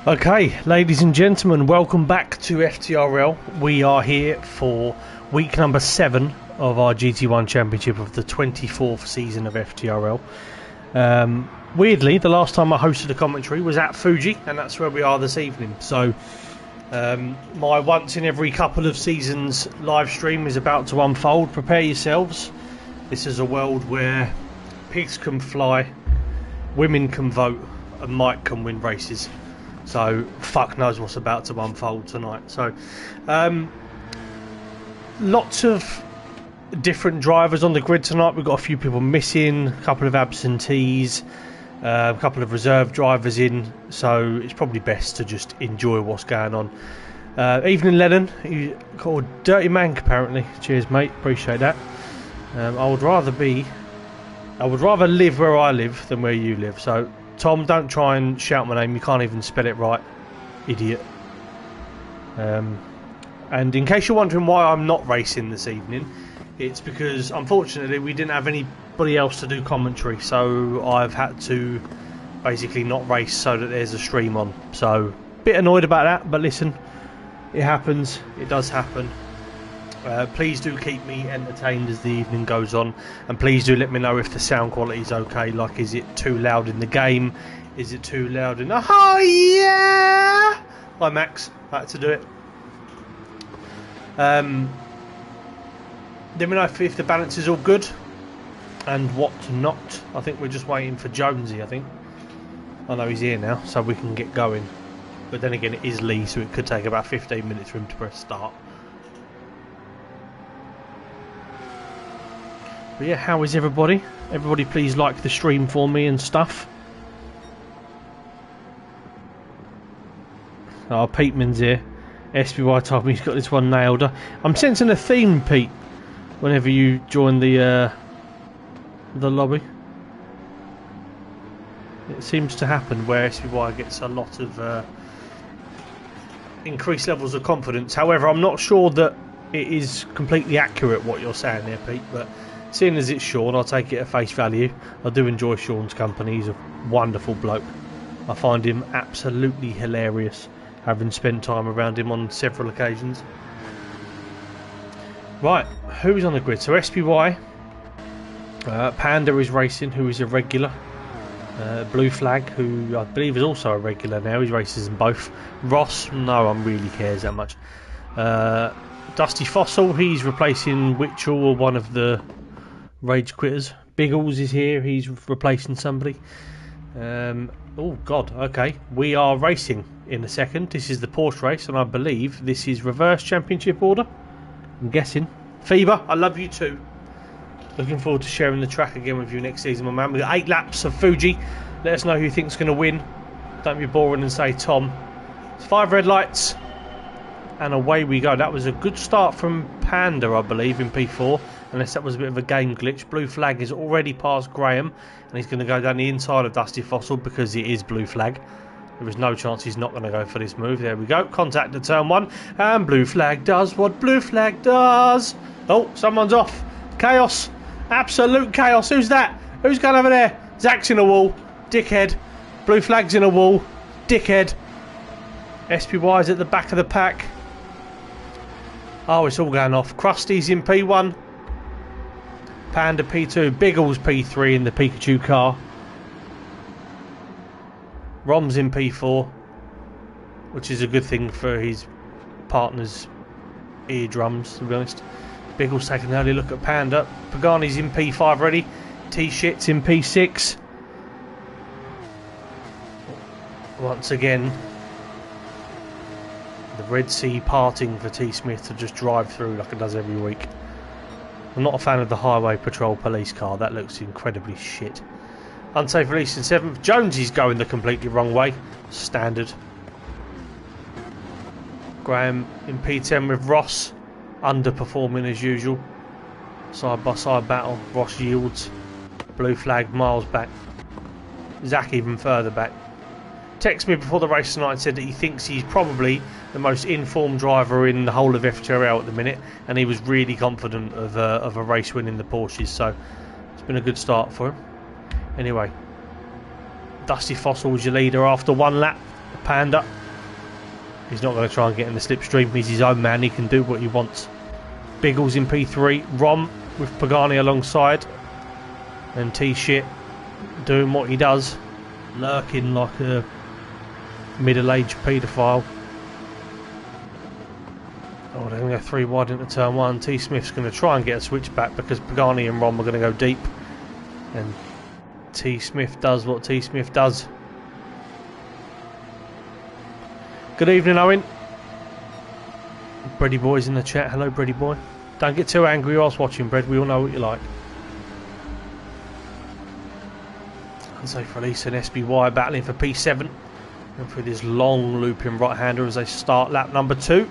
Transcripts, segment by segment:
Okay, ladies and gentlemen, welcome back to FTRL. We are here for week number 7 of our GT1 Championship of the 24th season of FTRL. Weirdly, the last time I hosted a commentary was at Fuji, and that's where we are this evening. So, my once in every couple of seasons live stream is about to unfold. Prepare yourselves. This is a world where pigs can fly, women can vote, and Mike can win races. So fuck knows what's about to unfold tonight. So lots of different drivers on the grid tonight. We've got a few people missing, a couple of absentees, a couple of reserve drivers in. So it's probably best to just enjoy what's going on. Evening Lennon, you called Dirty Mank apparently. Cheers mate, appreciate that. I would rather live where I live than where you live. So Tom, don't try and shout my name. You can't even spell it right, idiot. And in case you're wondering why I'm not racing this evening, it's because unfortunately we didn't have anybody else to do commentary, so I've had to basically not race so that there's a stream on. So bit annoyed about that, but listen, it happens. It does happen. Please do keep me entertained as the evening goes on, and please do let me know if the sound quality is okay. Like, is it too loud in the game? Is it too loud in the... Oh yeah! Hi Max, back to do it. Let me know if the balance is all good and what not. I think we're just waiting for Jonesy. I know he's here now, so we can get going. But then again, it is Lee, so it could take about 15 minutes for him to press start. But yeah, how is everybody? Everybody please like the stream for me and stuff. Oh, Peteman's here. SBY told me he's got this one nailed. I'm sensing a theme, Pete, whenever you join the lobby. It seems to happen where SBY gets a lot of increased levels of confidence. However, I'm not sure that it is completely accurate what you're saying there, Pete, but seeing as it's Sean, I'll take it at face value. I do enjoy Sean's company. He's a wonderful bloke. I find him absolutely hilarious, having spent time around him on several occasions. Right, who's on the grid? So SPY, Panda is racing, who is a regular. Blue Flag, who I believe is also a regular now. He races in both. Ross, no one really cares that much. Dusty Fossil, he's replacing Witchell, or one of the Rage Quitters. Biggles is here, he's replacing somebody. Oh god, okay, we are racing in a second. This is the Porsche race, and I believe this is reverse championship order, I'm guessing. Fever, I love you too. Looking forward to sharing the track again with you next season, my man. We've got 8 laps of Fuji. Let us know who you think's going to win. Don't be boring and say Tom. It's 5 red lights, and away we go. That was a good start from Panda, I believe, in P4, unless that was a bit of a game glitch. Blue Flag is already past Graham, and he's going to go down the inside of Dusty Fossil because it is Blue Flag. There is no chance he's not going to go for this move. There we go. Contact at turn 1, and Blue Flag does what Blue Flag does. Oh, someone's off. Chaos. Absolute chaos. Who's that? Who's going over there? Zach's in a wall. Dickhead. Blue Flag's in a wall. Dickhead. SPY's at the back of the pack. Oh, it's all going off. Krusty's in P1. Panda P2. Biggles P3 in the Pikachu car. Rom's in P4, which is a good thing for his partner's eardrums, to be honest. Biggles taking an early look at Panda. Pagani's in P5 ready. T-Shit's in P6. Once again, the Red Sea parting for T-Smith to just drive through like it does every week. I'm not a fan of the Highway Patrol police car. That looks incredibly shit. Unsafe release in 7th. Jonesy's going the completely wrong way. Standard. Graham in P10 with Ross. Underperforming as usual. Side by side battle. Ross yields. Blue Flag miles back. Zach even further back. Texted me before the race tonight and said that he thinks he's probably the most informed driver in the whole of FTRL at the minute, and he was really confident of a race win in the Porsches, so it's been a good start for him. Anyway, Dusty Fossil's your leader after 1 lap. Panda. He's not going to try and get in the slipstream. He's his own man. He can do what he wants. Biggles in P3. Rom with Pagani alongside. And T-Shit doing what he does. Lurking like a middle-aged paedophile. Oh, they're going to go 3 wide into turn 1. T-Smith's going to try and get a switch back because Pagani and Rom are going to go deep. And T-Smith does what T-Smith does. Good evening, Owen. Bready Boy's in the chat. Hello, Bready Boy. Don't get too angry whilst watching, Bread. We all know what you like. Unsafe release and SBY battling for P7. And through this long looping right-hander as they start lap number 2.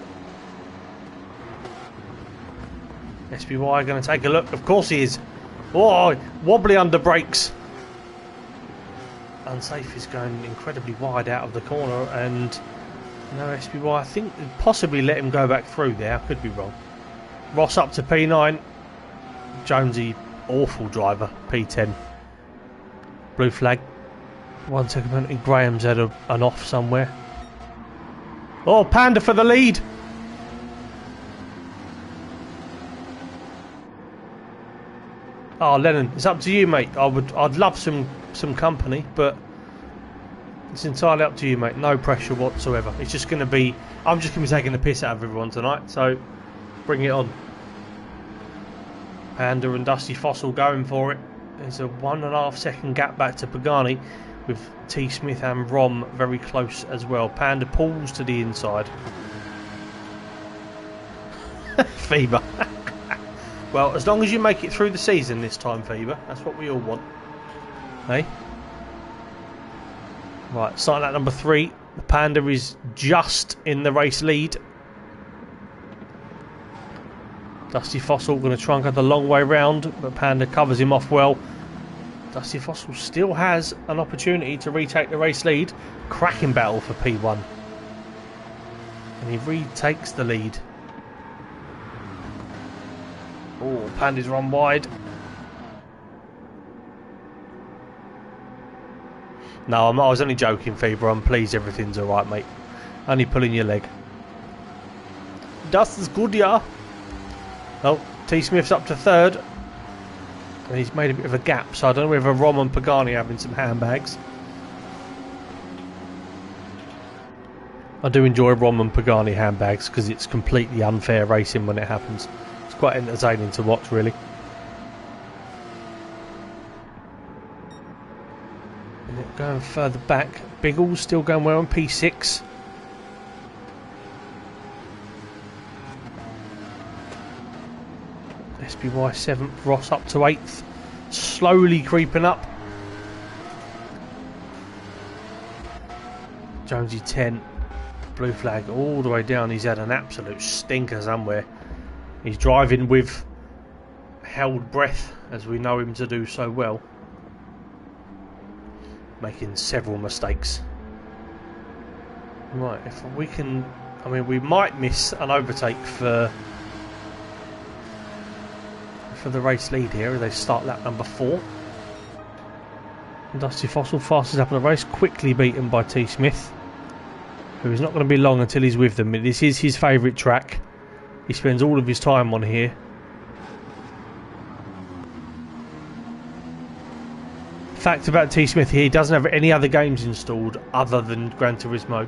SBY going to take a look. Of course he is. Oh, wobbly under brakes. Unsafe is going incredibly wide out of the corner, and no SBY. I think possibly let him go back through there. I could be wrong. Ross up to P9. Jonesy, awful driver. P10. Blue flag. 1 second penalty. Graham's had an off somewhere. Oh, Panda for the lead. Oh, Lennon, it's up to you, mate. I'd love some company, but it's entirely up to you, mate. No pressure whatsoever. It's just going to be... I'm just going to be taking the piss out of everyone tonight, so bring it on. Panda and Dusty Fossil going for it. There's a 1.5 second gap back to Pagani, with T. Smith and Rom very close as well. Panda pulls to the inside. Fever. Well, as long as you make it through the season this time, Fever, that's what we all want. Hey? Right, starting at number 3. The Panda is just in the race lead. Dusty Fossil going to try and go the long way round, but Panda covers him off well. Dusty Fossil still has an opportunity to retake the race lead. Cracking battle for P1. And he retakes the lead. Oh, Panda's run wide. No, I was only joking, Fever. I'm pleased everything's alright, mate. Only pulling your leg. Dust is good, yeah. Oh, T. Smith's up to 3rd. And he's made a bit of a gap, so I don't know whether Rom and Pagani are having some handbags. I do enjoy Rom and Pagani handbags because it's completely unfair racing when it happens. It's quite entertaining to watch, really. And going further back, Biggles still going well on P6. SBY 7th, Ross up to 8th, slowly creeping up. Jonesy 10, blue flag all the way down. He's had an absolute stinker somewhere. He's driving with held breath, as we know him to do so well, making several mistakes. Right, if we can, I mean, we might miss an overtake for the race lead here. They start lap number 4. Dusty Fossil fastest up in the race, quickly beaten by T. Smith, who is not going to be long until he's with them. This is his favourite track. He spends all of his time on here. Fact about T. Smith here, he doesn't have any other games installed other than Gran Turismo,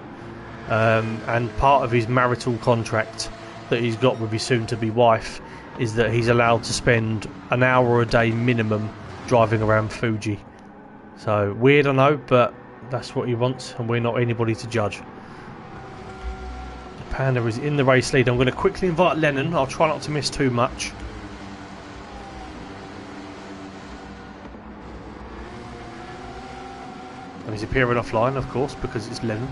and part of his marital contract that he's got with his soon-to-be wife is that he's allowed to spend an hour a day minimum driving around Fuji. So, weird I know, but that's what he wants, and we're not anybody to judge. The Panda is in the race lead. I'm going to quickly invite Lennon. I'll try not to miss too much. And he's appearing offline, of course, because it's Lennon.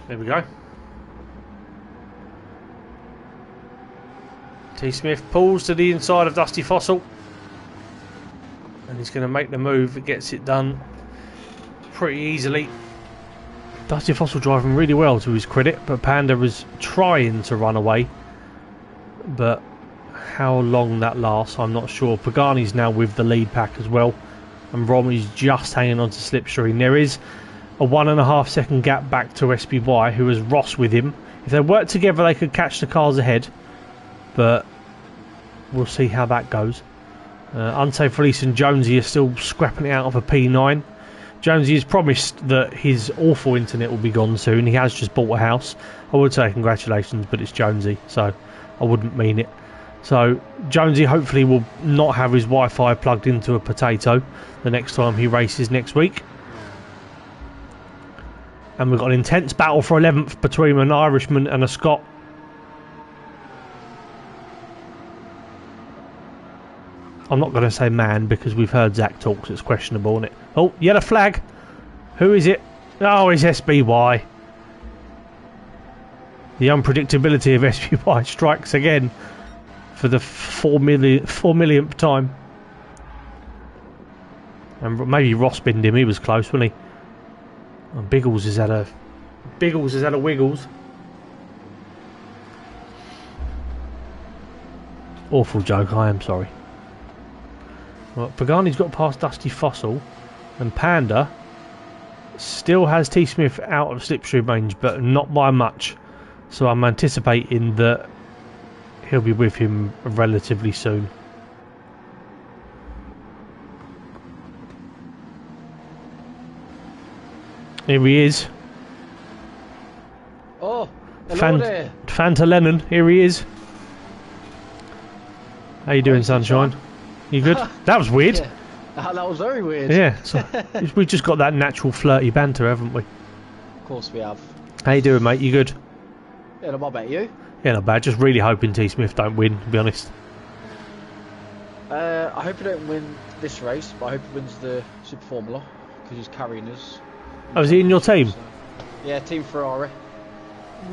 There we go. T. Smith pulls to the inside of Dusty Fossil. And he's going to make the move. It gets it done pretty easily. Dusty Fossil driving really well to his credit, but Panda was trying to run away. But how long that lasts, I'm not sure. Pagani's now with the lead pack as well, and Romi's just hanging on to slipstream. There is a 1.5 second gap back to SBY, who has Ross with him. If they work together, they could catch the cars ahead, but we'll see how that goes. Unsafe Release and Jonesy are still scrapping it out of a P9. Jonesy has promised that his awful internet will be gone soon. He has just bought a house. I would say congratulations, but it's Jonesy, so I wouldn't mean it. So Jonesy hopefully will not have his Wi-Fi plugged into a potato the next time he races next week. And we've got an intense battle for 11th between an Irishman and a Scot. I'm not going to say man because we've heard Zach talk, so it's questionable, isn't it? Oh, yellow flag. Who is it? Oh, it's SBY. The unpredictability of SBY strikes again for the 4 millionth time. And maybe Ross binned him. He was close, wasn't he? And Biggles has had a wiggles. Awful joke. I am sorry. Well, Pagani's got past Dusty Fossil, and Panda still has T Smith out of slipstream range, but not by much. So I'm anticipating that he'll be with him relatively soon. Here he is. Oh, hello there. Fanta Lennon, here he is. How you doing, Sunshine? You good? That was weird. Yeah. That was very weird. Yeah, so we've just got that natural flirty banter, haven't we? Of course we have. How you doing, mate? You good? Yeah, not bad, you? Yeah, not bad. Just really hoping T Smith don't win, to be honest. I hope he don't win this race, but I hope he wins the Super Formula, because he's carrying us. Oh, is he in your team? So, yeah, Team Ferrari.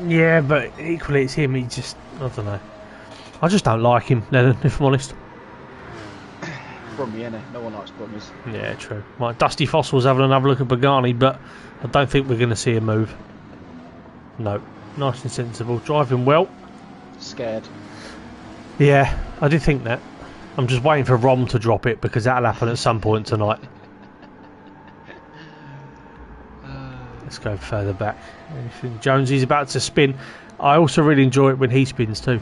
Yeah, but equally it's him. He just, I don't know. I just don't like him, Lennon, if I'm honest. Brummy, innit? No one likes Brummies. Yeah, true. Right, Dusty Fossil's having another look at Pagani, but I don't think we're going to see a move. No. Nice and sensible. Driving well. Scared. Yeah, I did think that. I'm just waiting for Rom to drop it, because that'll happen at some point tonight. Let's go further back. Jonesy's about to spin. I also really enjoy it when he spins too.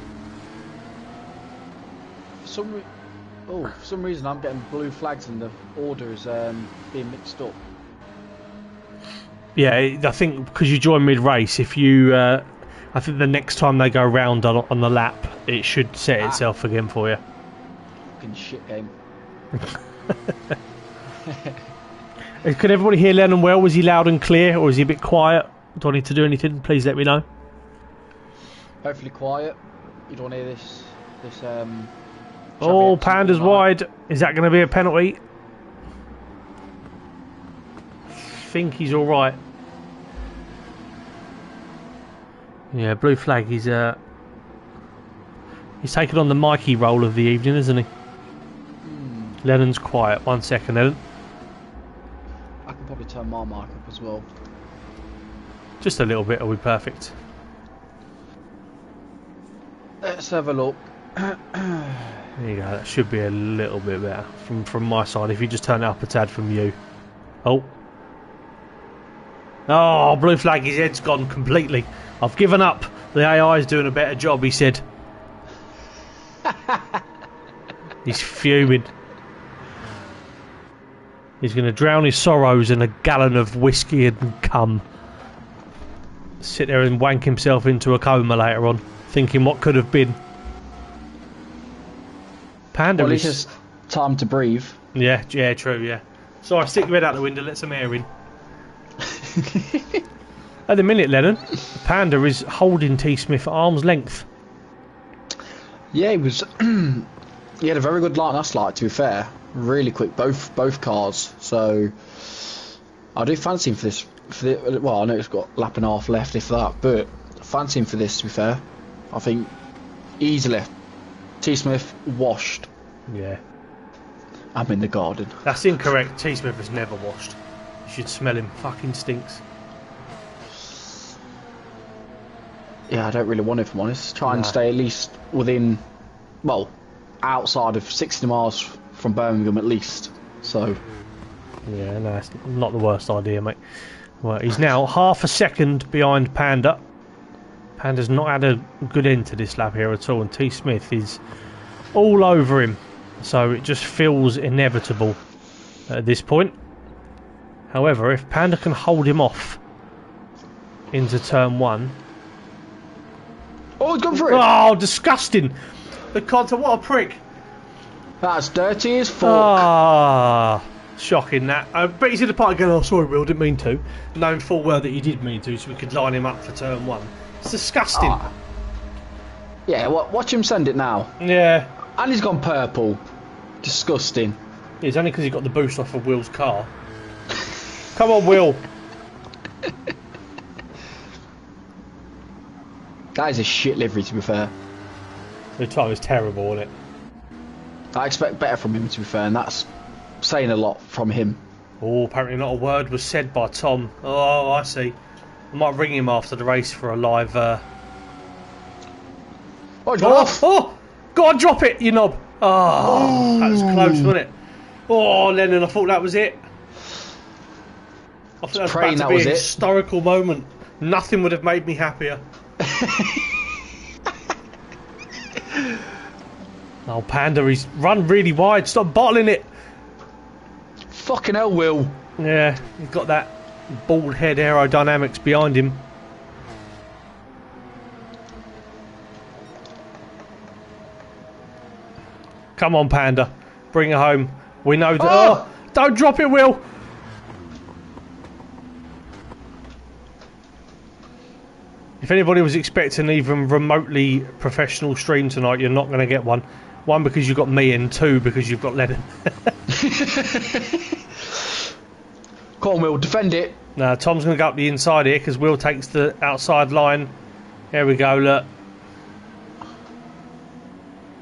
For some reason I'm getting blue flags and the order is being mixed up. Yeah, I think because you join mid-race, if you... I think the next time they go round on the lap, it should set itself again for you. Fucking shit game. Could everybody hear Lennon well? Was he loud and clear, or is he a bit quiet? Do I need to do anything? Please let me know. Hopefully quiet. You don't hear this. Oh, Panda's wide. Is that going to be a penalty? I think he's all right. Yeah, blue flag. He's taken on the Mikey role of the evening, isn't he? Lennon's quiet. 1 second, Lennon. I can probably turn my mic up as well. Just a little bit. Are we perfect? Let's have a look. There you go, that should be a little bit better from my side if you just turn it up a tad from you. Oh, blue flag, his head's gone completely. I've given up. The AI is doing a better job, he said. He's fuming. He's going to drown his sorrows in a gallon of whiskey and cum. Sit there and wank himself into a coma later on, thinking what could have been. Panda well, it's just time to breathe. Yeah, true, yeah. Sorry, stick your head out the window, let some air in. At the minute, Lennon, Panda is holding T Smith at arm's length. Yeah, he was. He had a very good line last night, to be fair. Really quick, both cars. So I do fancy him for this. Well, I know it's got a lap and a half left, if that, but fancy him for this, to be fair. I think easily. T Smith washed. Yeah. I'm in the garden. That's incorrect. T Smith has never washed. You should smell him. Fucking stinks. Yeah, I don't really want it, if I'm honest. Try and Nah. stay at least within, well, outside of 60 miles from Birmingham at least. So, Yeah, no, it's not the worst idea, mate. Well, he's now half a second behind Panda. Panda's not had a good end to this lap here at all, and T. Smith is all over him. So it just feels inevitable at this point. However, if Panda can hold him off into turn 1... oh, he's gone for it! Oh, disgusting! The Conta, what a prick! That's dirty as fuck. Ah, shocking that. But he's in the part again. Oh, sorry, Will, didn't mean to. Knowing full well that he did mean to, so we could line him up for turn 1. It's disgusting. Ah. Yeah, watch him send it now. Yeah. And he's gone purple. Disgusting. It's only because he got the boost off of Will's car. Come on, Will. That is a shit livery, to be fair. The time was terrible, wasn't it? I expect better from him, to be fair, and that's saying a lot from him. Oh, apparently not a word was said by Tom. Oh, I see. I might ring him after the race for a live... Oh, he's gone off! Oh! Go on, drop it, you knob! Oh, that was close, wasn't it? Oh, Lennon, I thought that was it. I thought that was about to be a historical moment. Nothing would have made me happier. Oh, Panda, he's run really wide. Stop bottling it. Fucking hell, Will. Yeah, he's got that bald head aerodynamics behind him. Come on, Panda. Bring it home. We know that... Oh! Don't drop it, Will. If anybody was expecting even remotely professional stream tonight, you're not going to get one. One, because you've got me, and two, because you've got Lennon. Come on, Will, defend it. No, Tom's going to go up the inside here, because Will takes the outside line. There we go, look.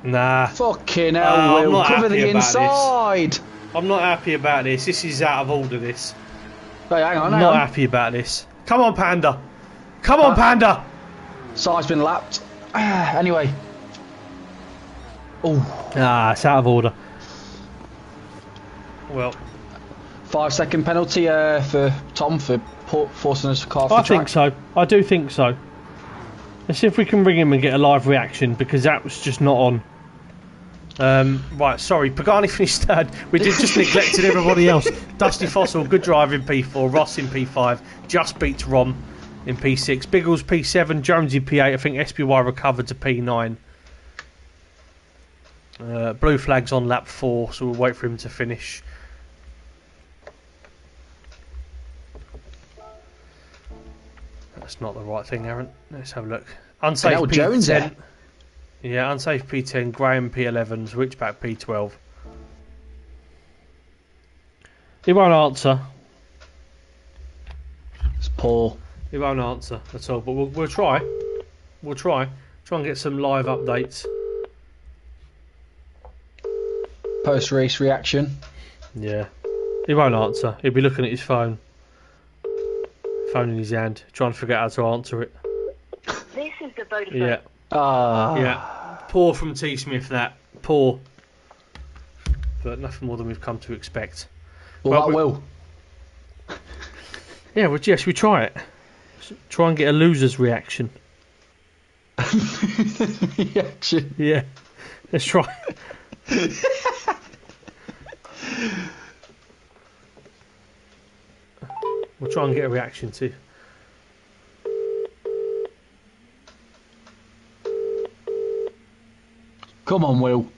Nah. Fucking hell, Will. Cover the inside. I'm not happy about this. This is out of order, this. Hey, hang on, I'm not happy about this. Come on, Panda. Come on, Panda. Side's been lapped. Anyway. Oh. Ah, it's out of order. Well, 5-second penalty for Tom for forcing us car off the track. I think so. I do think so. Let's see if we can ring him and get a live reaction, because that was just not on. Right, sorry, Pagani finished third. We just neglected everybody else. Dusty Fossil, good drive in P4. Ross in P5. Just beats Rom in P6. Biggles P7. Jones in P8. I think SPY recovered to P9. Blue flag's on lap 4, so we'll wait for him to finish. That's not the right thing, Aaron. Let's have a look. Unsafe P10. Jones there. Yeah, unsafe P10. Graham P11. Switchback P12. He won't answer. It's poor. He won't answer at all. But we'll try. We'll try. Try and get some live updates. Post-race reaction. Yeah. He won't answer. He'll be looking at his phone. Phone in his hand. Trying to figure out how to answer it. This is the Vodafone. Yeah. Yeah. Poor from T. Smith, that. Poor. But nothing more than we've come to expect. Well, that will. Yeah, well, yes, we try it. Try and get a loser's reaction. Reaction. Yeah. Let's try. We'll try and get a reaction too. Come on, Will.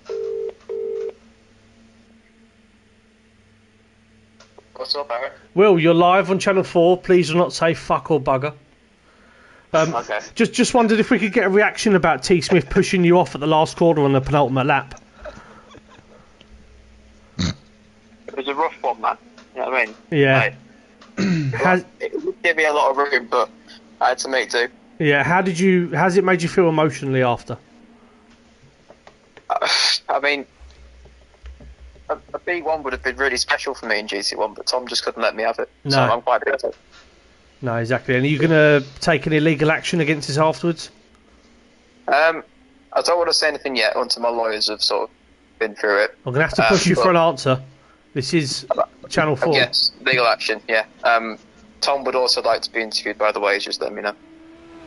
What's up, Aaron? Will, you're live on Channel 4. Please do not say fuck or bugger. Okay. Just wondered if we could get a reaction about T. Smith pushing you off at the last corner on the penultimate lap. It was a rough one, man. You know what I mean? Yeah. It would give me a lot of room, but I had to make do. Yeah. How's it made you feel emotionally after? I mean, a B1 would have been really special for me in GT1, but Tom just couldn't let me have it. No. So I'm quite bitter. No, exactly. And are you going to take any legal action against us afterwards? I don't want to say anything yet until my lawyers have sort of been through it. I'm going to have to push you for an answer. This is Channel 4. Yes, legal action, yeah. Tom would also like to be interviewed, by the way, just let me know.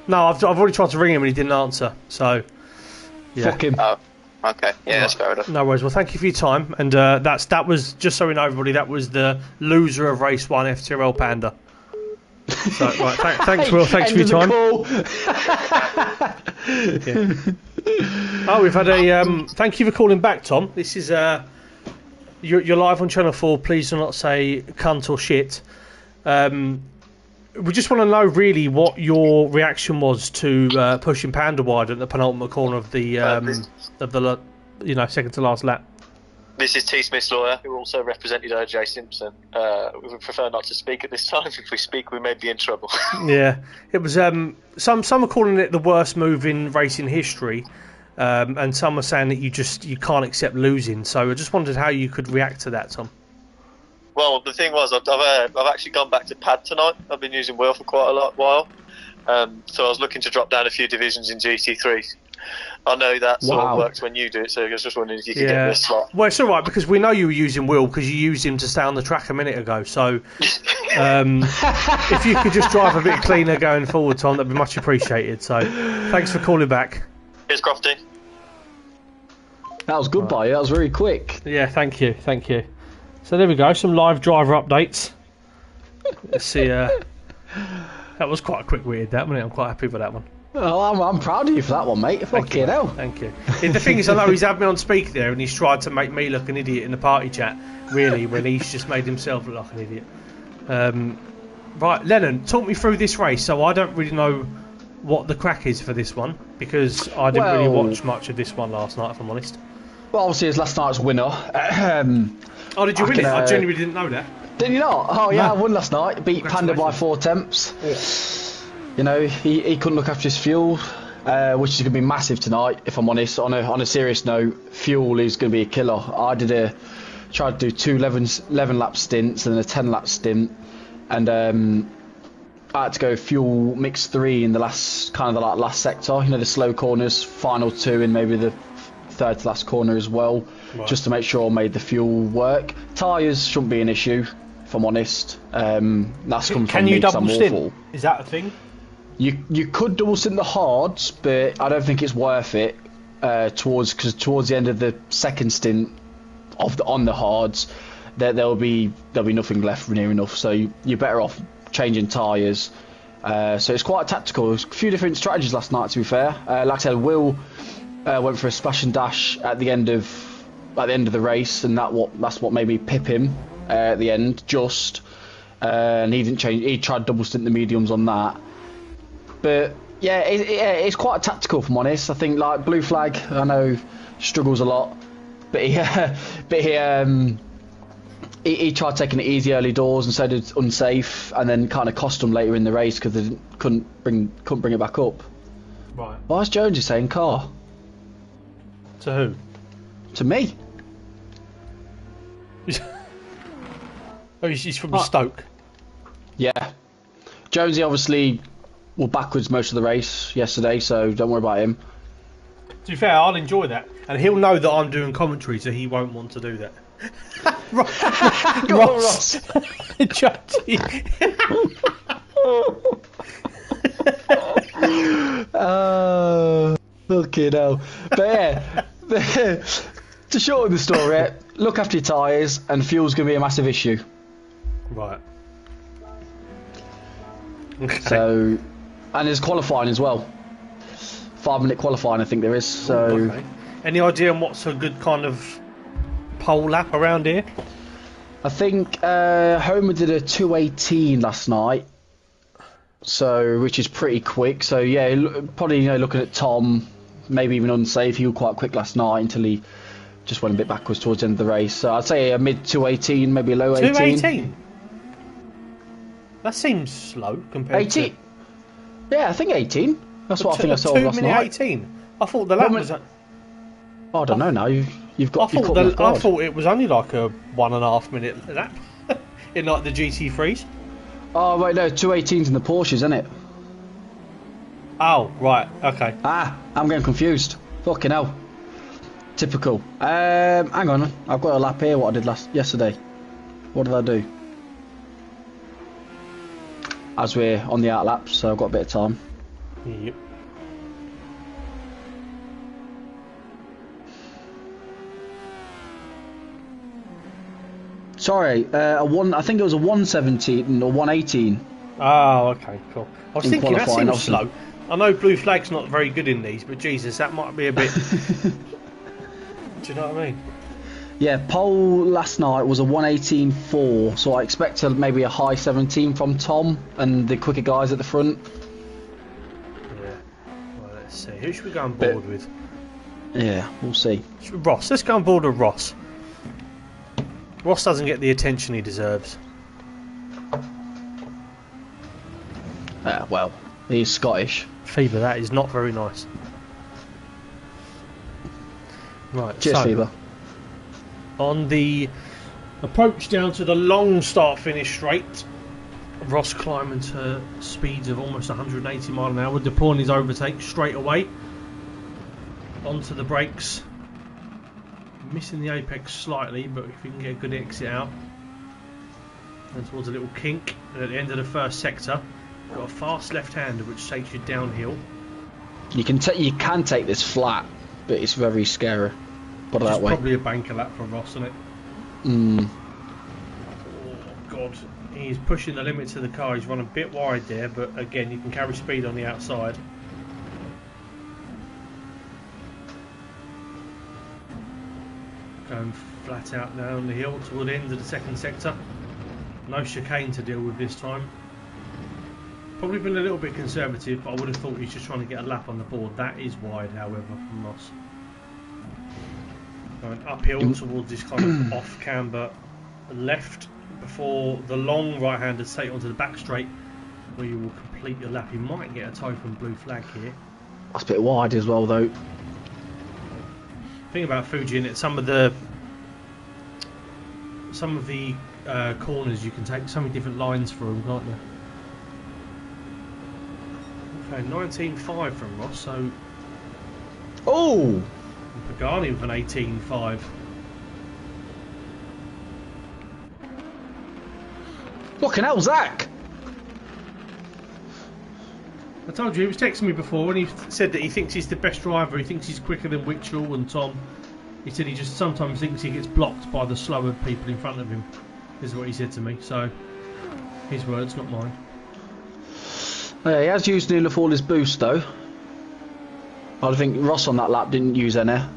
No, I've already tried to ring him and he didn't answer, so... Yeah. Fuck him. Oh, okay. Yeah, that's fair enough. No worries. Well, thank you for your time. And that was, just so we know, everybody, that was the loser of Race 1, FTRL Panda. So, right, thanks, Will. Thanks for your time. Yeah. Oh, we've had a... thank you for calling back, Tom. This is... You're live on Channel 4. Please do not say cunt or shit. We just want to know, really, what your reaction was to pushing Panda wide at the penultimate corner of the second to last lap. This is T. Smith's lawyer, who also represented O.J. Simpson. We would prefer not to speak at this time. If we speak, we may be in trouble. Yeah, it was. Some are calling it the worst move in racing history, and some are saying that you can't accept losing. So I just wondered how you could react to that, Tom. Well, the thing was, I've actually gone back to pad tonight. I've been using wheel for quite a while, so I was looking to drop down a few divisions in GT3. I know that sort of works when you do it, so I was just wondering if you could get me a slot. Well, it's all right, because we know you were using Will because you used him to stay on the track a minute ago. So if you could just drive a bit cleaner going forward, Tom, that'd be much appreciated. So thanks for calling back. Here's Crofty. That was good by you. That was very quick. Yeah, thank you. So there we go, some live driver updates. Let's see. That was quite a quick weird, that, wasn't it? I'm quite happy with that one. Oh, I'm proud of you for that one, mate. Fucking hell. Thank you. The thing is, I know he's had me on speaker there and he's tried to make me look an idiot in the party chat, really, when he's just made himself look like an idiot. Right, Lennon, talk me through this race. So I don't really know what the crack is for this one, because I didn't really watch much of this one last night, if I'm honest. Well, obviously, it's last night's winner. Oh, did you win it? I genuinely didn't know that. Did you not? Oh, yeah, No. I won last night. Beat Panda by 4 attempts. Yeah. You know, he couldn't look after his fuel, which is going to be massive tonight, if I'm honest. On a serious note, fuel is going to be a killer. I tried to do 2 11 lap stints and a 10 lap stint, and I had to go fuel mix 3 in the last sector, you know, the slow corners, final 2 and maybe the third to last corner as well, just to make sure I made the fuel work. Tyres shouldn't be an issue, if I'm honest. That's come from me because I'm awful. Is that a thing? You could double stint the hards, but I don't think it's worth it. Towards the end of the second stint on the hards, there'll be nothing left near enough. So you're better off changing tyres. So it's quite tactical. There's a few different strategies last night, to be fair. Like I said, Will went for a splash and dash at the end of the race, and that's what made me pip him at the end. And he didn't change. He tried double stint the mediums on that. But yeah, it's quite tactical, if I'm honest. I think like Blue Flag, I know struggles a lot, but he tried taking it easy early doors and said it's unsafe, and then kind of cost him later in the race because they couldn't bring it back up. Right. Why is Jonesy saying car? To who? To me. Oh, he's from Stoke. Yeah. Jonesy obviously were backwards most of the race yesterday, so don't worry about him. To be fair, I'll enjoy that, and he'll know that I'm doing commentary, so he won't want to do that. Ross. Judgy. Fucking hell. But yeah, to shorten the story, look after your tyres, and fuel's going to be a massive issue. Right. Okay. So, and there's qualifying as well. 5-minute qualifying, I think there is. So, okay. Any idea on what's a good kind of pole lap around here? I think Homer did a 2:18 last night, so which is pretty quick. So yeah, probably looking at Tom, maybe even unsafe. He was quite quick last night until he just went a bit backwards towards the end of the race. So I'd say a mid 2:18, maybe a low 18. 2:18. That seems slow compared 18. to... Yeah, I think 18. That's what I think I saw last night. 18. I thought the lap was... I don't know now. You've got. I thought it was only like a 1.5 minute lap in like the GT3s. Oh wait, no, 2:18's in the Porsches, isn't it? Oh, right, okay. Ah, I'm getting confused. Fucking hell. Typical. Hang on. I've got a lap here. What I did yesterday. What did I do? As we're on the out laps, so I've got a bit of time. Yep. Sorry, I think it was a 117 or 118. Oh, okay, cool. I was In thinking that qualifying, seems slow. I know blue flag's not very good in these, but Jesus, that might be a bit. Do you know what I mean? Yeah, pole last night was a 118.4, so I expected maybe a high 17 from Tom and the quicker guys at the front. Yeah. Well, let's see. Who should we go on board with? Yeah, we'll see. Ross. Let's go on board with Ross. Ross doesn't get the attention he deserves. Well, he's Scottish. Fever, that is not very nice. Right, Cheers, so, Fever. on the approach down to the long start-finish straight, Ross climbing to speeds of almost 180 mile an hour, deploying his overtake straight away onto the brakes, missing the apex slightly, but if he can get a good exit out and towards a little kink, and at the end of the first sector got a fast left-hander which takes you downhill. You can take this flat, but it's very scary. Put it that way. Probably a banker lap for Ross, isn't it? Mm. Oh God, he's pushing the limits of the car. He's run a bit wide there, but again, you can carry speed on the outside. Going flat out down the hill toward the end of the second sector. No chicane to deal with this time. Probably been a little bit conservative, but I would have thought he's just trying to get a lap on the board. That is wide, however, from Ross. Going uphill towards this kind of off camber left before the long right-hander take onto the back straight, where you will complete your lap. You might get a tow from blue flag here. That's a bit wide as well, though. Thing about Fuji, in it, some of the corners you can take so many different lines for them, can't you? Okay, 19.5 from Ross, so Oh! Pagani with an 18.5. Fucking hell, Zach! I told you, he was texting me before when he said that he thinks he's the best driver. He thinks he's quicker than Witchell and Tom. He said he just sometimes thinks he gets blocked by the slower people in front of him. Is what he said to me. So, his words, not mine. Yeah, he has used nearly all his boost, though. I think Ross on that lap didn't use any. No,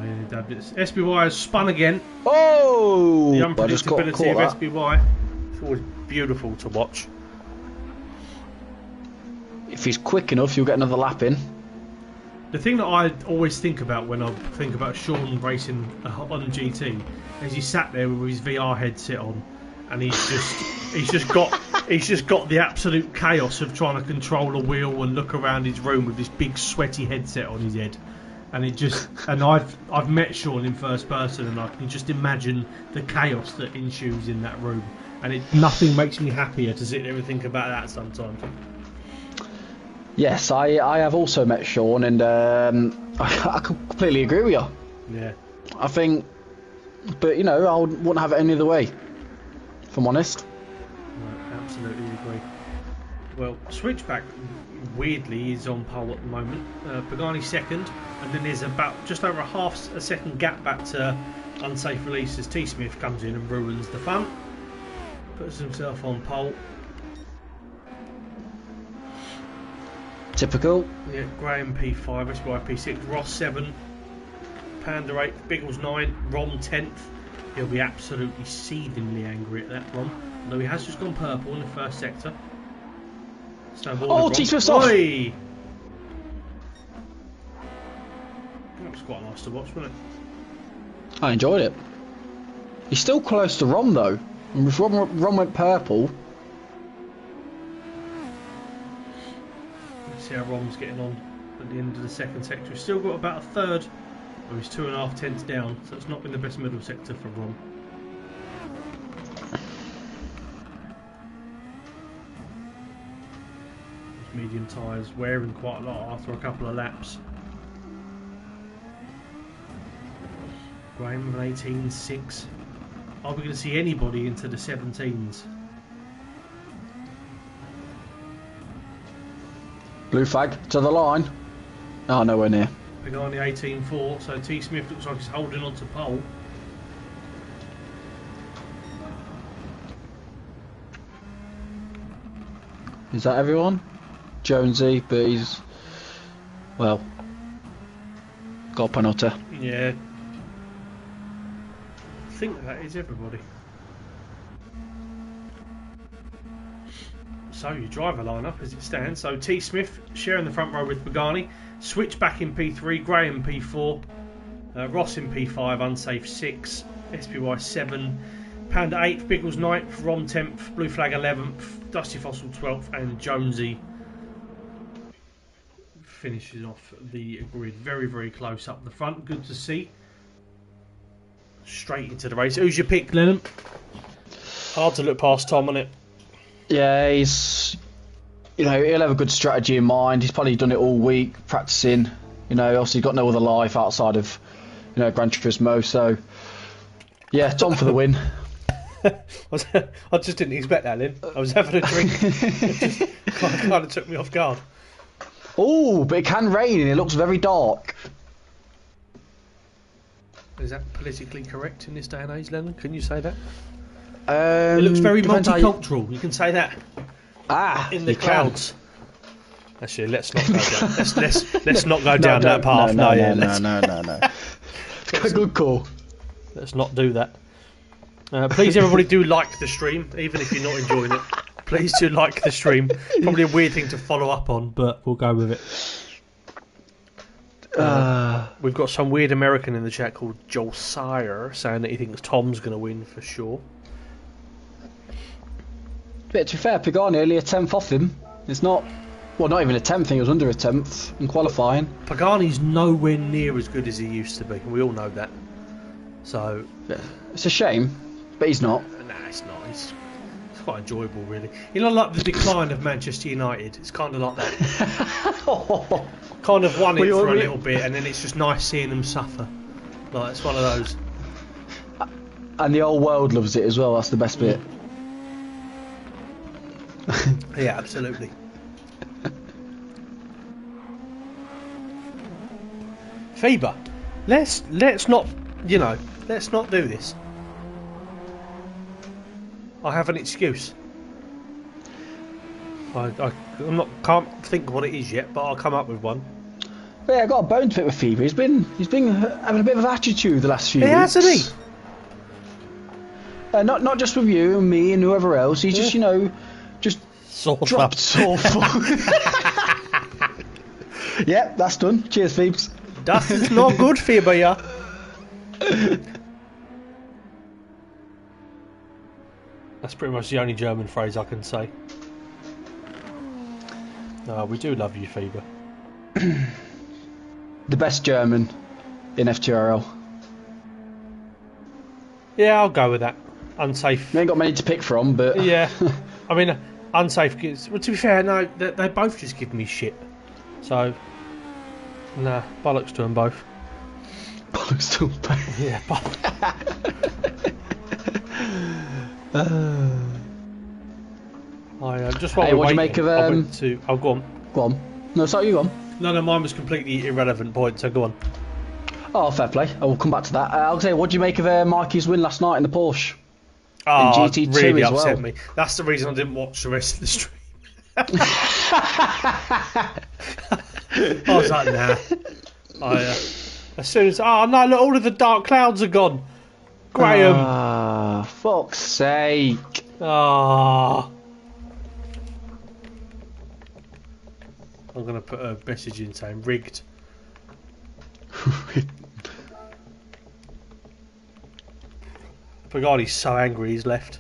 he dabbed it. SBY has spun again. Oh! The I just got unpredictability caught of that. SBY. It's always beautiful to watch. If he's quick enough, you'll get another lap in. The thing that I always think about when I think about Sean racing on GT is he sat there with his VR headset on, and he's just got the absolute chaos of trying to control a wheel and look around his room with this big sweaty headset on his head. And I've met Sean in first person, and I can just imagine the chaos that ensues in that room. And nothing makes me happier to sit there and think about that sometimes. Yes, I have also met Sean, and I completely agree with you. Yeah. I think, but you know, I wouldn't have it any other way, if I'm honest. Right, absolutely agree. Well, Switchback weirdly is on pole at the moment. Pagani second, and then there's about just over half a second gap back to unsafe release as T Smith comes in and ruins the fun. Puts himself on pole. Typical. Yeah, Graham P5, SY P6, Ross 7, Panda 8, Biggles 9, Rom 10th. He'll be absolutely seethingly angry at that, Rom. Although he has just gone purple in the first sector. Oh, T-Swift's off! That was quite nice to watch, wasn't it? I enjoyed it. He's still close to Rom, though. And if Rom went purple... See how Rom's getting on at the end of the second sector. He's still got about a third of his 2.5 tenths down, so it's not been the best middle sector for Rom. medium tyres, wearing quite a lot after a couple of laps. Graham with an 18.6. Are we going to see anybody into the 17s? Blue flag to the line. Oh, nowhere near. Pagani 18.4, so T. Smith looks like he's holding on to pole. Is that everyone? Jonesy, but he's, well, got a penalty. Yeah. I think that is everybody. So your driver lineup as it stands. So T. Smith sharing the front row with Pagani. Switch back in P3, Graham P4, Ross in P5, unsafe 6, SPY 7, Panda 8th, Biggles 9th, Rom 10th, Blue Flag 11th, Dusty Fossil 12th, and Jonesy finishes off the grid. Very, very close up the front. Good to see. Straight into the race. Who's your pick, Lennon? Hard to look past Tom on it. Yeah, he's, you know, he'll have a good strategy in mind. He's probably done it all week, practicing. You know, obviously got no other life outside of, you know, Gran Turismo. So, yeah, Tom for the win. I just didn't expect that, Lynn. I was having a drink. It just kind of took me off guard. Oh, but it can rain and it looks very dark. Is that politically correct in this day and age, Lennon? Can you say that? It It looks very multicultural. You can say that. In the you clouds. Actually, let's not go down. Let's not go down that path. No. Good call. Let's not do that. Please, everybody, do like the stream, even if you're not enjoying it. Please do like the stream. Probably a weird thing to follow up on, but we'll go with it. We've got some weird American in the chat called Joel Sire saying that he thinks Tom's going to win for sure. But to be fair, Pagani only a 10th off him. It's not, well, not even a 10th thing, it was under a 10th in qualifying. Pagani's nowhere near as good as he used to be. We all know that. So, Yeah. It's a shame, but he's not. nah, it's not. It's quite enjoyable, really. You know, like the decline of Manchester United. It's kind of like that. Kind of won it for a little bit, and then it's just nice seeing them suffer. Like, it's one of those. And the whole world loves it as well, that's the best bit. Yeah, absolutely. Faber, let's not, you know, let's not do this. I have an excuse. Can't think what it is yet, but I'll come up with one. But yeah, I got a bone to pick with Phoebe. He's been having a bit of attitude the last few weeks. Hasn't he? Not just with you and me and whoever else. He just, you know, just dropped awful. Yep, that's done. Cheers, Phoebes. Das ist not good, Faber, yeah. That's pretty much the only German phrase I can say. No, we do love you, Faber. The best German in FTRL. Yeah, I'll go with that. Unsafe. We ain't got many to pick from, but Yeah. I mean, unsafe kids. Well, to be fair, no, they both just give me shit. So, nah, bollocks to them both. bollocks to them both. Yeah, just while Hey, we're what'd you waiting, make of, I went to. Oh, go on. Go on. No, sorry, you go on. No, mine was completely irrelevant point. So go on. Oh, fair play. I will come back to that. I'll say, what do you make of Mikey's win last night in the Porsche? Oh, GT2 really as upset well. me. That's the reason I didn't watch the rest of the stream. I was like, nah. As soon as no, look, all of the dark clouds are gone. Graham. Ah, fuck's sake. Ah. I'm gonna put a message in saying rigged. Pagani's so angry he's left.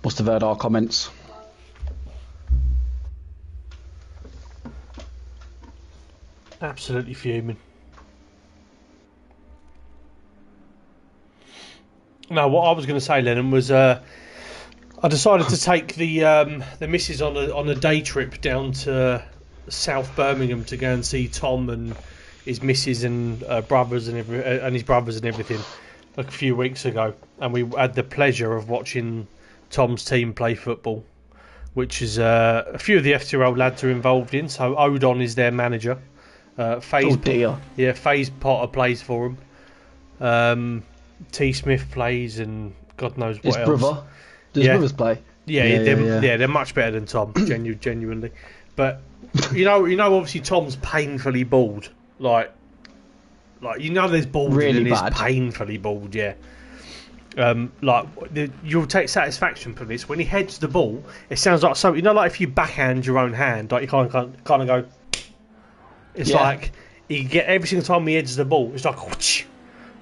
Must have heard our comments. Absolutely fuming. No, what I was going to say, Lennon, was I decided to take the missus on a day trip down to South Birmingham to go and see Tom and his missus and brothers and his brothers and everything like a few weeks ago, and we had the pleasure of watching Tom's team play football, which is a few of the FTRL lads are involved in. So Odon is their manager. FaZe, FaZe Potter plays for them. T Smith plays, and God knows what his else. Brother. Does his brothers play? Yeah, they're much better than Tom, genuinely. But you know, obviously Tom's painfully bald. Like there's balding really and he's bad. painfully bald. Yeah. You'll take satisfaction from this. When he heads the ball, it sounds like so. Like if you backhand your own hand, like you kind of go. It's like you get every single time he heads the ball. It's like whoosh,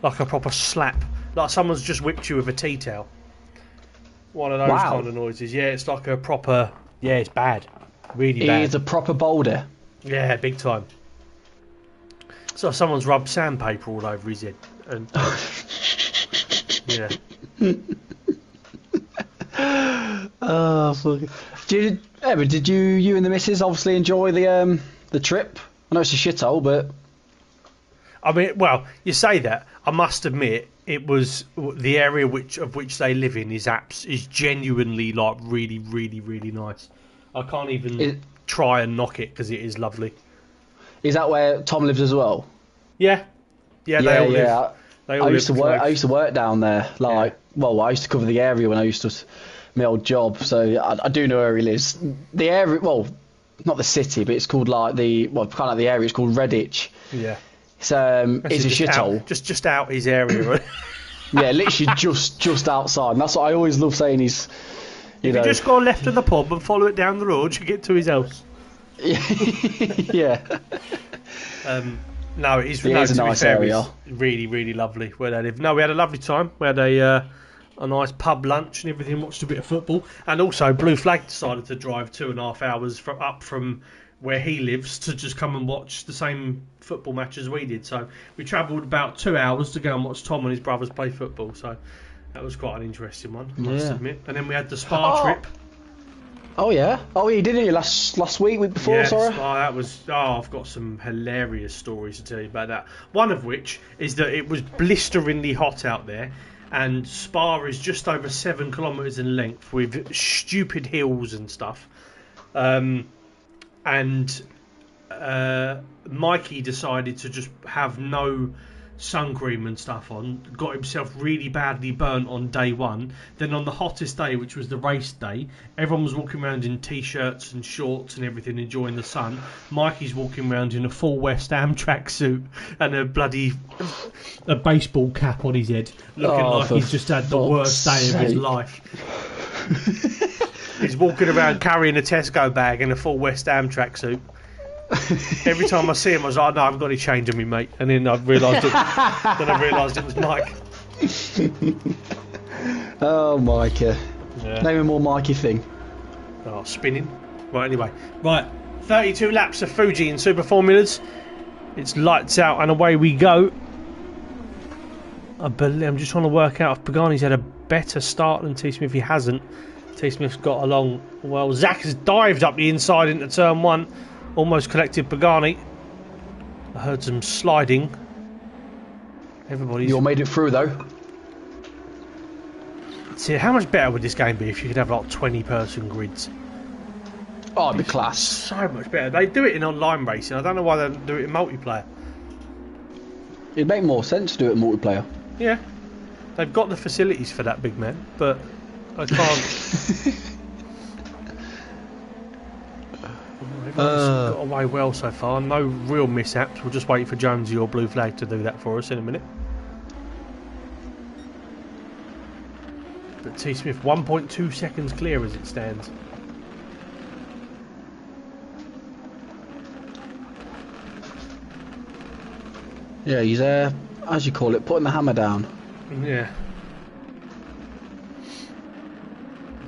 like a proper slap, like someone's just whipped you with a tea towel. One of those kind of noises. Yeah, it's like a proper. Yeah, it's bad, really bad. He's a proper boulder. Yeah, big time. So someone's rubbed sandpaper all over his head, and yeah. Oh, fuck. Did you and the missus obviously enjoy the trip? I know it's a shithole, but I mean, well, you say that. I must admit, it was the area of which they live in is genuinely like really, really, really nice. I can't even try and knock it because it is lovely. Is that where Tom lives as well? Yeah, they all live. I used to work down there. I used to cover the area when I used to my old job, so I do know where he lives. The area, well, not the city, but it's called kind of the area. It's called Redditch. Yeah. It's a shithole. Just out his area, right? Yeah, literally just outside. And that's what I always love saying. If you just go left of the pub and follow it down the road, you get to his house. Yeah. No, it is. It's a nice area. It's really, really lovely where they live. No, we had a lovely time. We had a nice pub lunch and everything. Watched a bit of football, and also Blue Flag decided to drive 2.5 hours up from where he lives to just come and watch the same football match as we did. So we travelled about 2 hours to go and watch Tom and his brothers play football. So that was quite an interesting one, I must admit. And then we had the Spa trip. Oh yeah. Oh, you did it last week before. Yeah, sorry. that was. Oh, I've got some hilarious stories to tell you about that. One of which is that it was blisteringly hot out there, and Spa is just over 7 kilometres in length with stupid hills and stuff. Mikey decided to just have no sun cream and stuff on, got himself really badly burnt on day one. Then on the hottest day, which was the race day, everyone was walking around in t-shirts and shorts and everything, enjoying the sun. Mikey's walking around in a full West Ham tracksuit and a baseball cap on his head, looking like he's just had the worst day of his life. He's walking around carrying a Tesco bag and a full West Ham tracksuit. Every time I see him, I was like, "No, I've got to change on me, mate." And then I realised it was Mike. Oh, Mikey. Yeah. Name a more Mikey thing. Oh, spinning. Right, anyway. Right, 32 laps of Fuji in Super Formulas. It's lights out and away we go. I'm just trying to work out if Pagani's had a better start than T Smith. He hasn't. T Smith's got along well. Zach has dived up the inside into turn one. Almost collected Pagani. I heard some sliding. Everybody's... You all made it through though. See, how much better would this game be if you could have like 20-person grids? Oh, it'd be class. So much better. They do it in online racing. I don't know why they don't do it in multiplayer. It'd make more sense to do it in multiplayer. Yeah. They've got the facilities for that, big man, but I can't... Everyone's got away well so far. No real mishaps. We'll just wait for Jonesy or Blue Flag to do that for us in a minute. But T Smith 1.2 seconds clear as it stands. Yeah, he's as you call it, putting the hammer down. Yeah.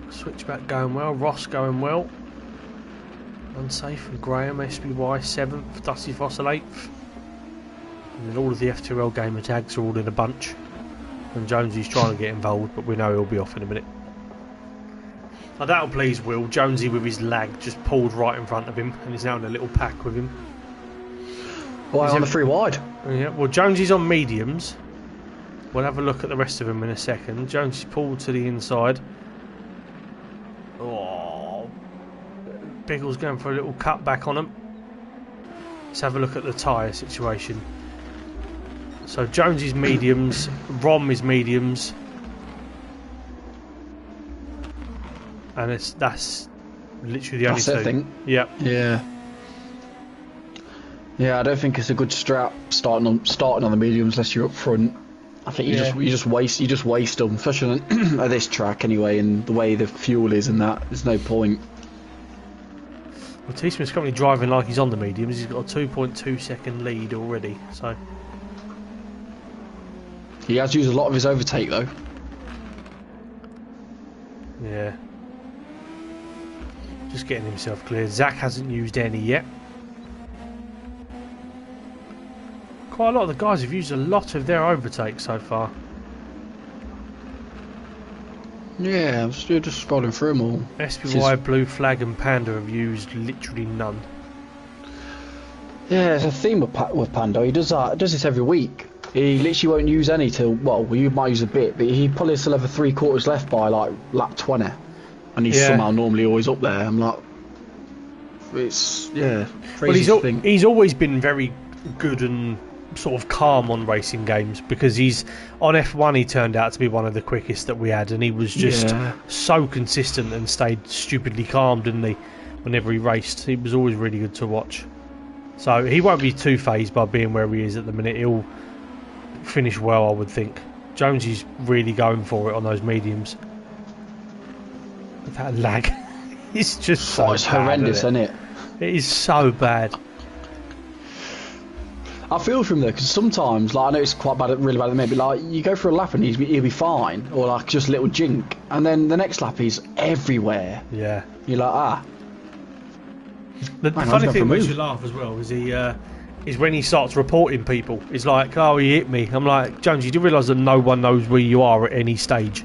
Switchback going well. Ross going well. Unsafe and Graham, SBY 7th, Dusty Fossil 8th. And then all of the FTRL gamer tags are all in a bunch. And Jonesy's trying to get involved, but we know he'll be off in a minute. Now that'll please Will. Jonesy with his lag just pulled right in front of him, and he's now in a little pack with him. Why on the 3 wide? Yeah, well, Jonesy's on mediums. We'll have a look at the rest of them in a second. Jonesy's pulled to the inside. Oh, Biggle's going for a little cut back on him. Let's have a look at the tyre situation. So Jonesy's mediums, Rom is mediums, and that's literally the only two. I think. Yep. Yeah. Yeah, I don't think it's a good strap starting on the mediums unless you're up front. I think you just waste them, especially on, at this track anyway, and the way the fuel is and that. There's no point. Well, T Smith's currently driving like he's on the mediums. He's got a 2.2 second lead already. So he has used a lot of his overtake though. Yeah. Just getting himself clear. Zach hasn't used any yet. Quite a lot of the guys have used a lot of their overtake so far. Yeah, I'm still just scrolling through them all. SPY, Blue Flag and Panda have used literally none. Yeah, there's a theme with Panda. He does that. Does this every week. He literally won't use any till, well, you might use a bit, but he probably still have 3/4 left by like lap 20, and he's somehow normally always up there. I'm like, it's crazy well, thing. he's always been very good and sort of calm on racing games, because he's on F1 he turned out to be one of the quickest that we had, and he was just so consistent and stayed stupidly calm, didn't he, whenever he raced. He was always really good to watch. So he won't be too phased by being where he is at the minute. He'll finish well, I would think. Jonesy's really going for it on those mediums. That lag is just so it's bad, horrendous, isn't it? It is so bad. I feel for him though, because sometimes, like, I know it's quite bad, really bad at the minute, but like, you go for a lap and he'll be fine, or like just a little jink, and then the next lap he's everywhere. Yeah. You're like, The funny thing that makes you laugh as well is is when he starts reporting people. He's like, oh, he hit me. I'm like, Jones, you do realise that no one knows where you are at any stage.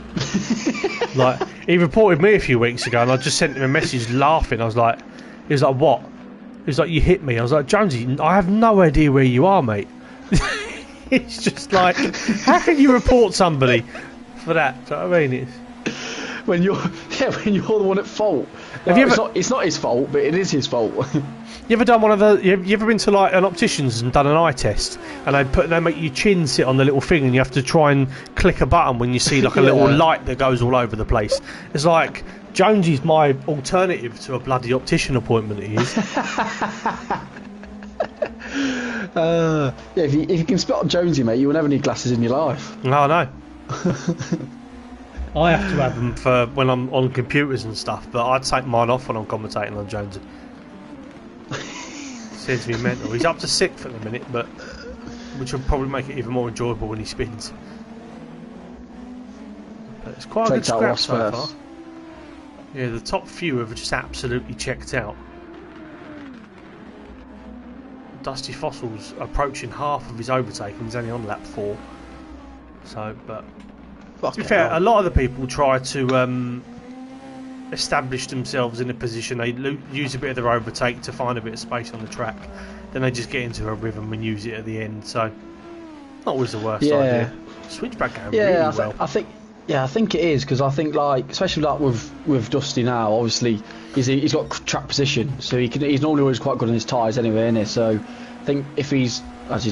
Like, he reported me a few weeks ago, and I just sent him a message laughing. I was like, he was like, what? He was like, you hit me. I was like, Jonesy, I have no idea where you are, mate. It's just like, how can you report somebody for that? Do you know what I mean? when you're the one at fault. Have you ever... It's not his fault, but it is his fault. You ever done one of the? You ever been to like an optician's and done an eye test, and they make your chin sit on the little thing, and you have to try and click a button when you see like a little light that goes all over the place. It's like Jonesy's my alternative to a bloody optician appointment. He is. If you can spot Jonesy, mate, you will never need glasses in your life. No, no. I have to have them for when I'm on computers and stuff, but I take mine off when I'm commentating on Jonesy. Seems to be mental. He's up to 6th at the minute, but which will probably make it even more enjoyable when he spins. But it's quite a good scrap so far. Yeah, the top few have just absolutely checked out. Dusty Fossil's approaching half of his overtake, and he's only on lap 4. So, but to be fair, a lot of the people try to establish themselves in a position. They use a bit of their overtake to find a bit of space on the track, then they just get into a rhythm and use it at the end. So not always the worst idea. Switchback going really well. I think it is, because I think, like, especially like with Dusty now, obviously he's got track position, so he's normally always quite good on his tyres anyway, isn't he? So I think if he's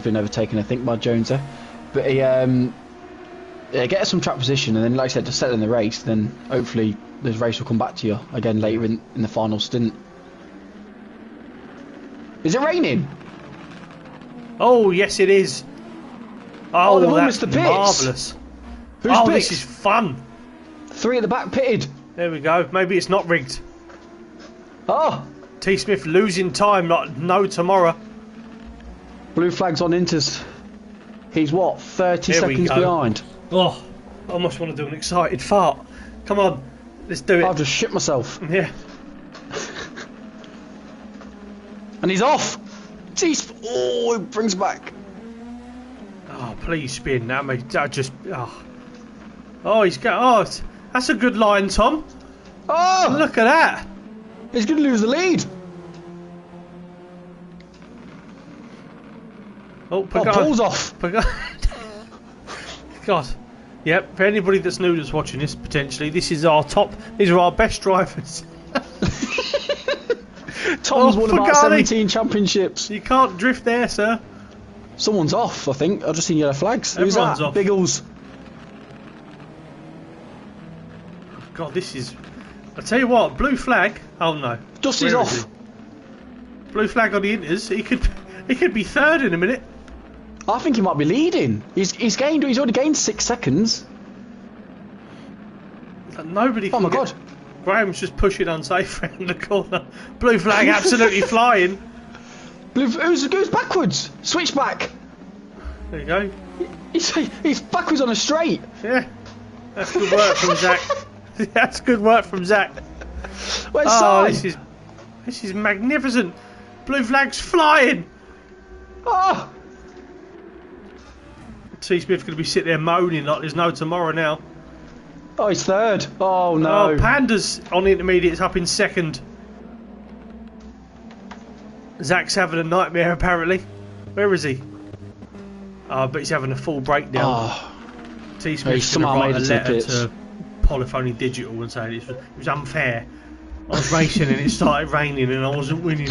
been overtaken, I think, by Jonesy, but he get some track position, and then, like I said, just set in the race, then hopefully this race will come back to you again later in the final stint. Is it raining? Oh yes, it is. Oh, they've all that's missed the pits. Marvellous. Who's oh, picked? This is fun. 3 at the back pitted. There we go. Maybe it's not rigged. Oh, T Smith losing time like no tomorrow. Blue Flag's on Inters. He's what, 30 seconds behind? Oh, I almost want to do an excited fart. Come on, let's do it. I've just shit myself. Yeah. And he's off. Jeez. Oh, he brings back. Oh, please spin. That just. Oh. Oh, he's got. Oh, that's a good line, Tom. Oh! Look at that. He's going to lose the lead. Oh, Paul's off. God. Yep, for anybody that's new that's watching this, potentially, these are our best drivers. Tom's won about 17 championships. You can't drift there, sir. Someone's off, I think. I've just seen yellow flags. Everyone's Who's that? off. Biggles. God, this is... I tell you what, blue flag... Oh, no. Dusty's Where off. is he? Blue flag on the Inters. He could be third in a minute. I think he might be leading. He's already gained 6 seconds. Nobody can Oh my god. Graham's just pushing unsafe around the corner. Blue flag absolutely flying. Who's backwards? Switch back. There you go. He's backwards on a straight. Yeah. That's good work from Zach. That's good work from Zach. Where's Si? This is magnificent. Blue flag's flying. Oh. T. Smith's going to be sitting there moaning like there's no tomorrow now. Oh, he's third. Oh no. Oh, Panda's on the intermediates up in second. Zach's having a nightmare apparently. Where is he? Oh, but he's having a full breakdown. Oh. T. Smith's going to write a letter to Polyphony Digital and say it was unfair. I was racing and it started raining and I wasn't winning.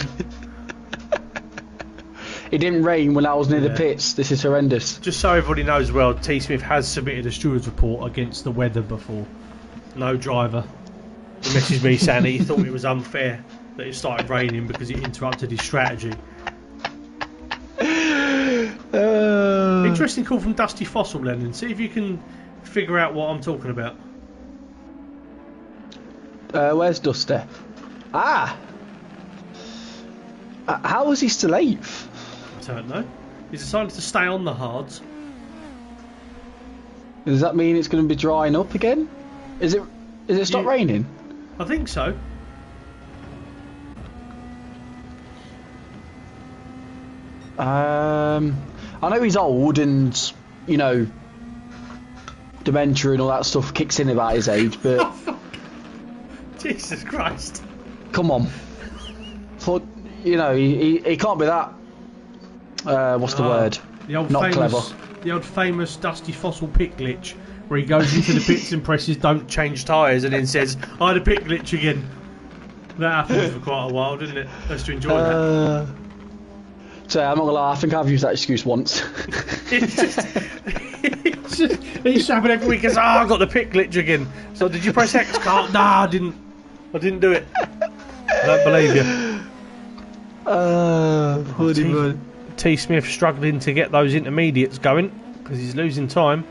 It didn't rain when I was near the pits. This is horrendous. Just so everybody knows as well, T. Smith has submitted a steward's report against the weather before. No driver. He messaged me saying that he thought it was unfair that it started raining because it interrupted his strategy. Interesting call from Dusty Fossil, Lennon. See if you can figure out what I'm talking about. Where's Dusty? Ah! How was he still 8th? I don't know. He's decided to stay on the hards. Does that mean it's going to be drying up again? Is it stopped raining? I think so. I know he's old and, you know, dementia and all that stuff kicks in about his age, but... Jesus Christ. Come on. For, you know, he can't be that... what's the word? Not clever. The old famous Dusty Fossil pit glitch, where he goes into the pits and presses "don't change tyres" and then says, "I had a pit glitch again." That happened for quite a while, didn't it? I used to enjoy that. So I'm not gonna lie, I think I've used that excuse once. He's happened every week. Goes, I got the pit glitch again. So did you press X? Can't. Nah, I didn't. I didn't do it. I don't believe you. T. Smith struggling to get those intermediates going because he's losing time.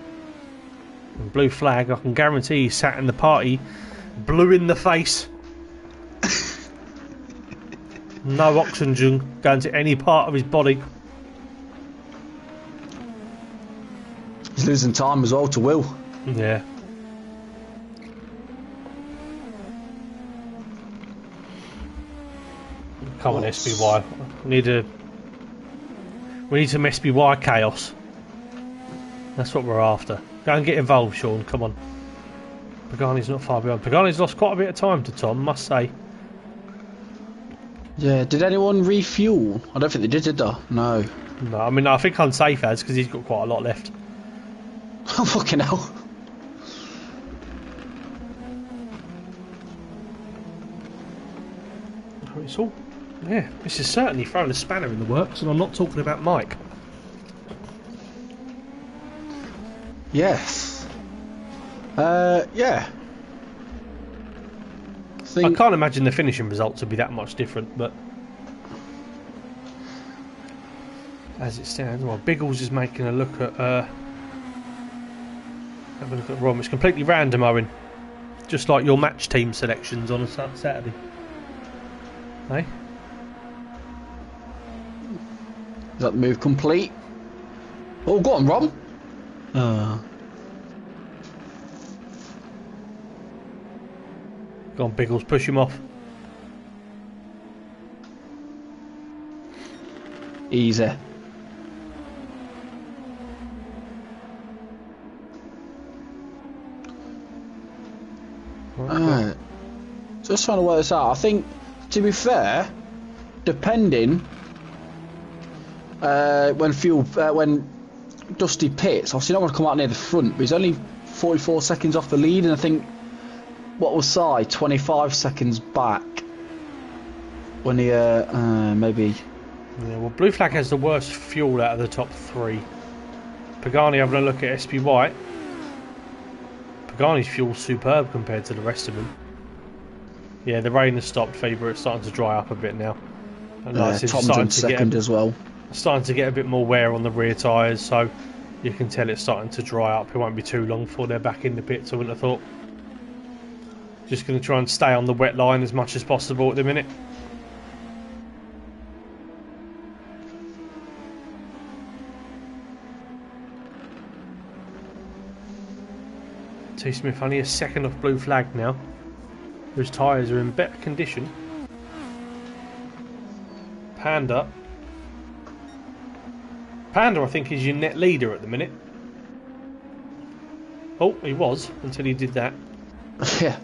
And blue flag, I can guarantee he sat in the party blue in the face. No oxygen going to any part of his body. He's losing time as well to Will. Yeah. Come on, SBY. We need some SBY chaos. That's what we're after. Go and get involved, Sean. Come on. Pagani's not far behind. Pagani's lost quite a bit of time to Tom, must say. Yeah, did anyone refuel? I don't think they did they? No. No, I mean, I think Unsafe has, because he's got quite a lot left. Oh, fucking hell. It's all... Yeah, this is certainly throwing a spanner in the works, and I'm not talking about Mike. Yes. Yeah. I can't imagine the finishing results would be that much different, but... As it stands, well, Biggles is making a look at... Have a look at Rom. It's completely random, Owen. Just like your match team selections on a Saturday. Hey? Is that the move complete? Oh, go on, Rom. Go on, Biggles, push him off. Easy. Alright. Just trying to work this out. I think, to be fair, depending when Dusty pits, obviously not going to come out near the front, but he's only 44 seconds off the lead, and I think what was Si 25 seconds back when he maybe. Yeah, well, Blue Flag has the worst fuel out of the top 3. Pagani having a look at SP White. Pagani's fuel's superb compared to the rest of them. Yeah, the rain has stopped, Faber. It's starting to dry up a bit now. And Tom's in second as well. Starting to get a bit more wear on the rear tyres, so you can tell it's starting to dry up. It won't be too long before they're back in the pits, I wouldn't have thought. Just going to try and stay on the wet line as much as possible at the minute. T. Smith only a second off Blue Flag now. Those tyres are in better condition. Panda, I think, is your net leader at the minute. Oh, he was until he did that. Yeah,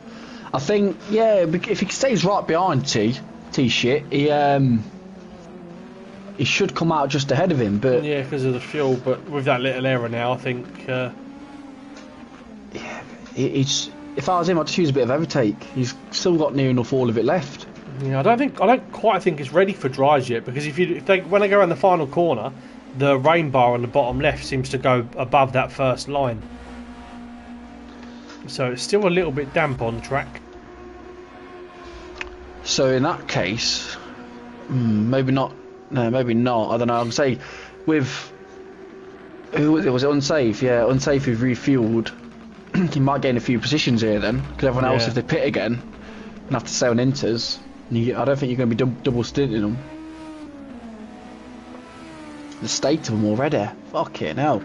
I think, yeah, if he stays right behind T shit, he should come out just ahead of him. But yeah, because of the fuel. But with that little error now, I think. Yeah, if I was him, I'd just use a bit of overtake. He's still got near enough all of it left. Yeah, I don't quite think it's ready for dries yet, because when they go around the final corner, the rain bar on the bottom left seems to go above that first line, so it's still a little bit damp on the track. So in that case, maybe not. No, maybe not. I don't know. I'd say with who was it? Unsafe. Yeah, Unsafe is refueled. He might gain a few positions here then, because everyone else, if they pit again and have to stay on inters, I don't think you're going to be double stinting them. The state of them already. Fucking hell.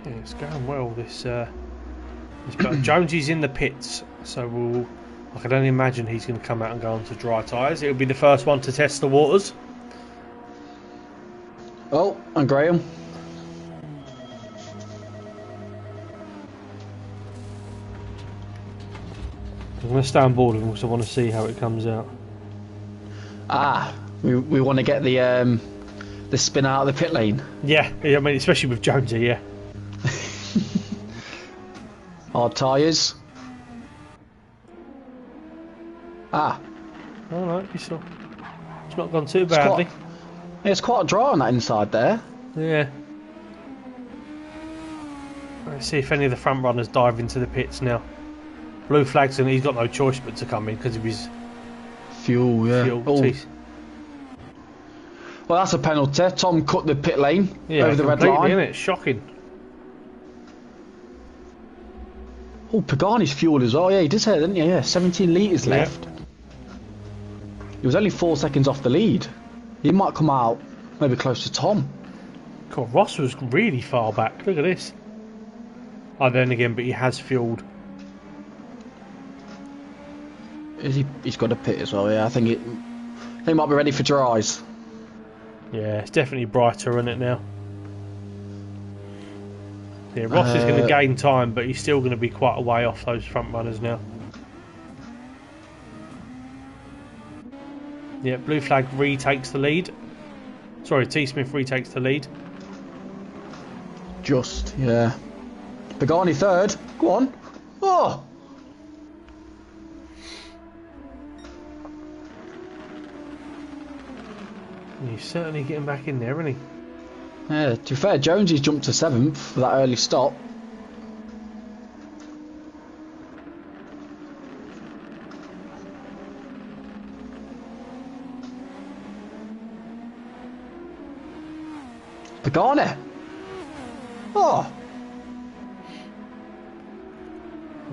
Yeah, it's going well. This Jonesy's in the pits, so I can only imagine he's going to come out and go onto dry tyres. It'll be the first one to test the waters. Oh, and Graham. I'm going to stay on board with him because I want to see how it comes out. We want to get the spin out of the pit lane. Yeah, I mean, especially with Jonesy, yeah. Hard tyres. Alright, it's not gone too badly. It's quite dry on that inside there. Yeah. Let's see if any of the front runners dive into the pits now. Blue Flag's and he's got no choice but to come in because of his fuel. Well, that's a penalty. Tom cut the pit lane over the red line. Isn't it? Shocking. Oh, Pagani's fuel as well. Yeah, he did say it, didn't he? Yeah, 17 litres left. He was only 4 seconds off the lead. He might come out maybe close to Tom. God, Ross was really far back. Look at this. Oh, then again, but he has fueled. He's got a pit as well. Yeah, I think he might be ready for dries. Yeah, it's definitely brighter, isn't it now? Yeah, Ross is going to gain time, but he's still going to be quite a way off those front runners now. Yeah, Blue Flag retakes the lead. Sorry, T. Smith retakes the lead. Just, yeah. Pagani third. Go on. Oh! He's certainly getting back in there, isn't he? Yeah, to be fair, Jonesy's jumped to 7th for that early stop. Pagani! Oh!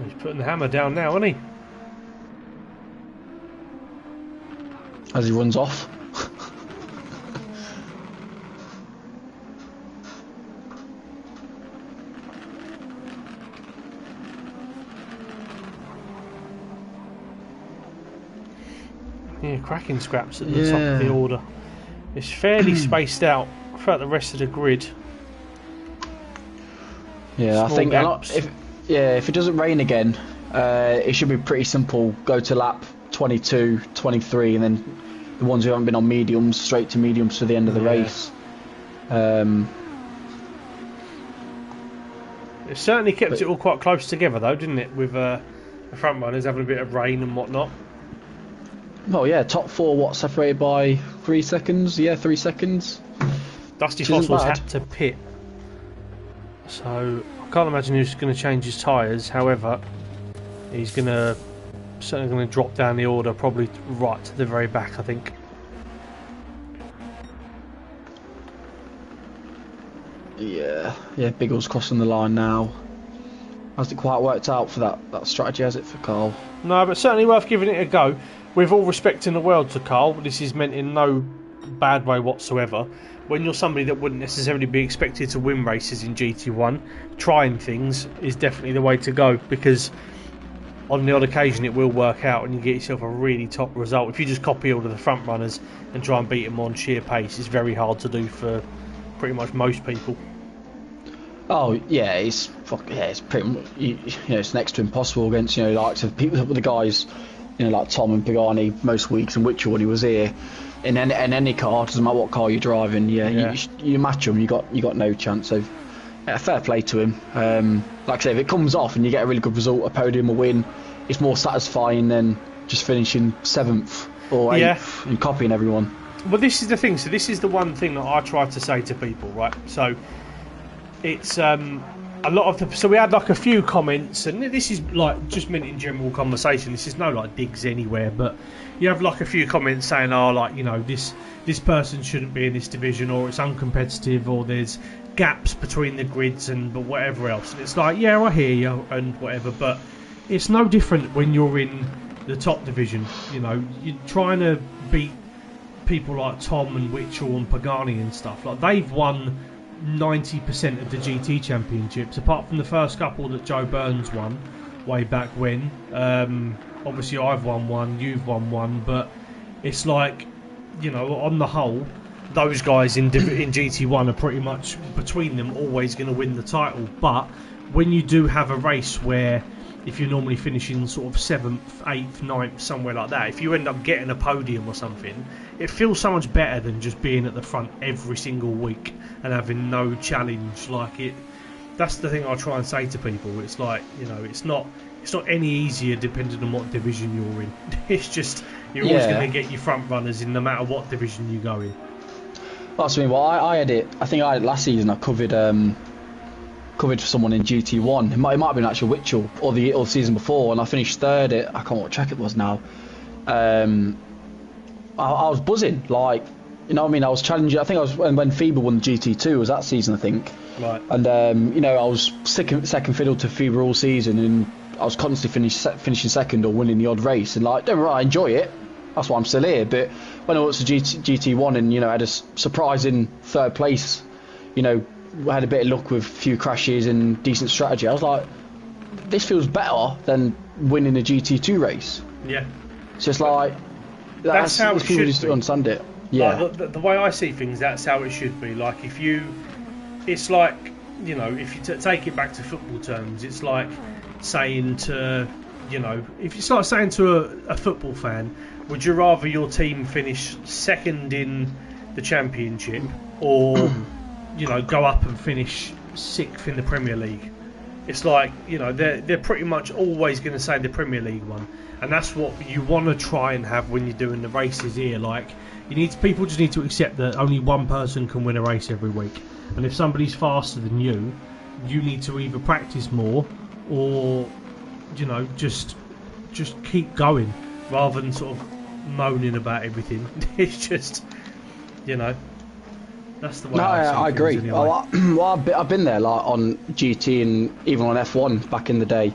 He's putting the hammer down now, isn't he? As he runs off. Yeah, cracking scraps at the top of the order. It's fairly spaced out throughout the rest of the grid. Yeah, I Small think gaps. if it doesn't rain again, it should be pretty simple. Go to lap 22, 23, and then the ones who haven't been on mediums straight to mediums to the end of the race. It certainly kept it all quite close together, though, didn't it? With the front runners having a bit of rain and whatnot. Oh yeah, top four separated by 3 seconds? Yeah, 3 seconds. Dusty Which isn't Fossils bad. had to pit, so I can't imagine he's going to change his tyres. However, he's certainly going to drop down the order, probably right to the very back, I think. Yeah, Biggles crossing the line now. Hasn't quite worked out for that strategy, has it, for Carl? No, but certainly worth giving it a go. With all respect in the world to Carl, this is meant in no bad way whatsoever. When you're somebody that wouldn't necessarily be expected to win races in GT1, trying things is definitely the way to go, because on the odd occasion it will work out and you get yourself a really top result. If you just copy all of the front runners and try and beat them on sheer pace, it's very hard to do for pretty much most people. Oh yeah, it's pretty much, it's next to impossible against like people, the guys, like Tom and Pagani most weeks, and which one he was here in any car, doesn't matter what car you're driving. You match them, you got no chance. So fair play to him. Like I say, if it comes off and you get a really good result, a podium, a win, it's more satisfying than just finishing 7th or 8th and copying everyone. Well, this is the thing. So this is the one thing that I try to say to people, right? So it's a lot of the. So we had like a few comments, and this is like just meant in general conversation. This is no like digs anywhere, but you have like a few comments saying, "Oh, like this person shouldn't be in this division, or it's uncompetitive, or there's gaps between the grids and but whatever else." And it's like, yeah, I hear you and whatever, but it's no different when you're in the top division. You're trying to beat people like Tom and Witchell and Pagani and stuff. Like, they've won 90% of the GT championships, apart from the first couple that Joe Burns won way back when. Obviously I've won one, you've won one, but it's like, on the whole, those guys in GT1 are pretty much, between them, always going to win the title. But when you do have a race where, if you're normally finishing sort of 7th, 8th, 9th, somewhere like that, if you end up getting a podium or something, it feels so much better than just being at the front every single week and having no challenge. Like, that's the thing I try and say to people. It's like, it's not any easier depending on what division you're in. It's just, you're always going to get your front runners in no matter what division you go in. That's me. Well, I had it. I think I had it last season. I covered for someone in GT1. It might have been actually Witchell or the season before, and I finished third. I can't remember what track it was now. I was buzzing, like, I was challenging. I think I was when FIBA won GT2 was that season, I think. Right. And I was second fiddle to FIBA all season, and I was constantly finishing second or winning the odd race. And like, don't get me wrong, I enjoy it. That's why I'm still here. But when I went to GT1 and had a surprising third place, I had a bit of luck with a few crashes and decent strategy, I was like, this feels better than winning a GT2 race. Yeah. It's just like, that's how it people should just be. Understand it. Yeah. Like, the way I see things, that's how it should be. Like, it's like, if you take it back to football terms, it's like saying to, if it's like saying to a football fan, would you rather your team finish second in the championship or go up and finish 6th in the Premier League? It's like, they're pretty much always going to say the Premier League one, and that's what you want to try and have when you're doing the races here. Like, people just need to accept that only one person can win a race every week, and if somebody's faster than you need to either practice more or just keep going rather than sort of moaning about everything. It's just, that's the way. No, I agree. Anyway. Well, I've been there, like on GT and even on F1 back in the day.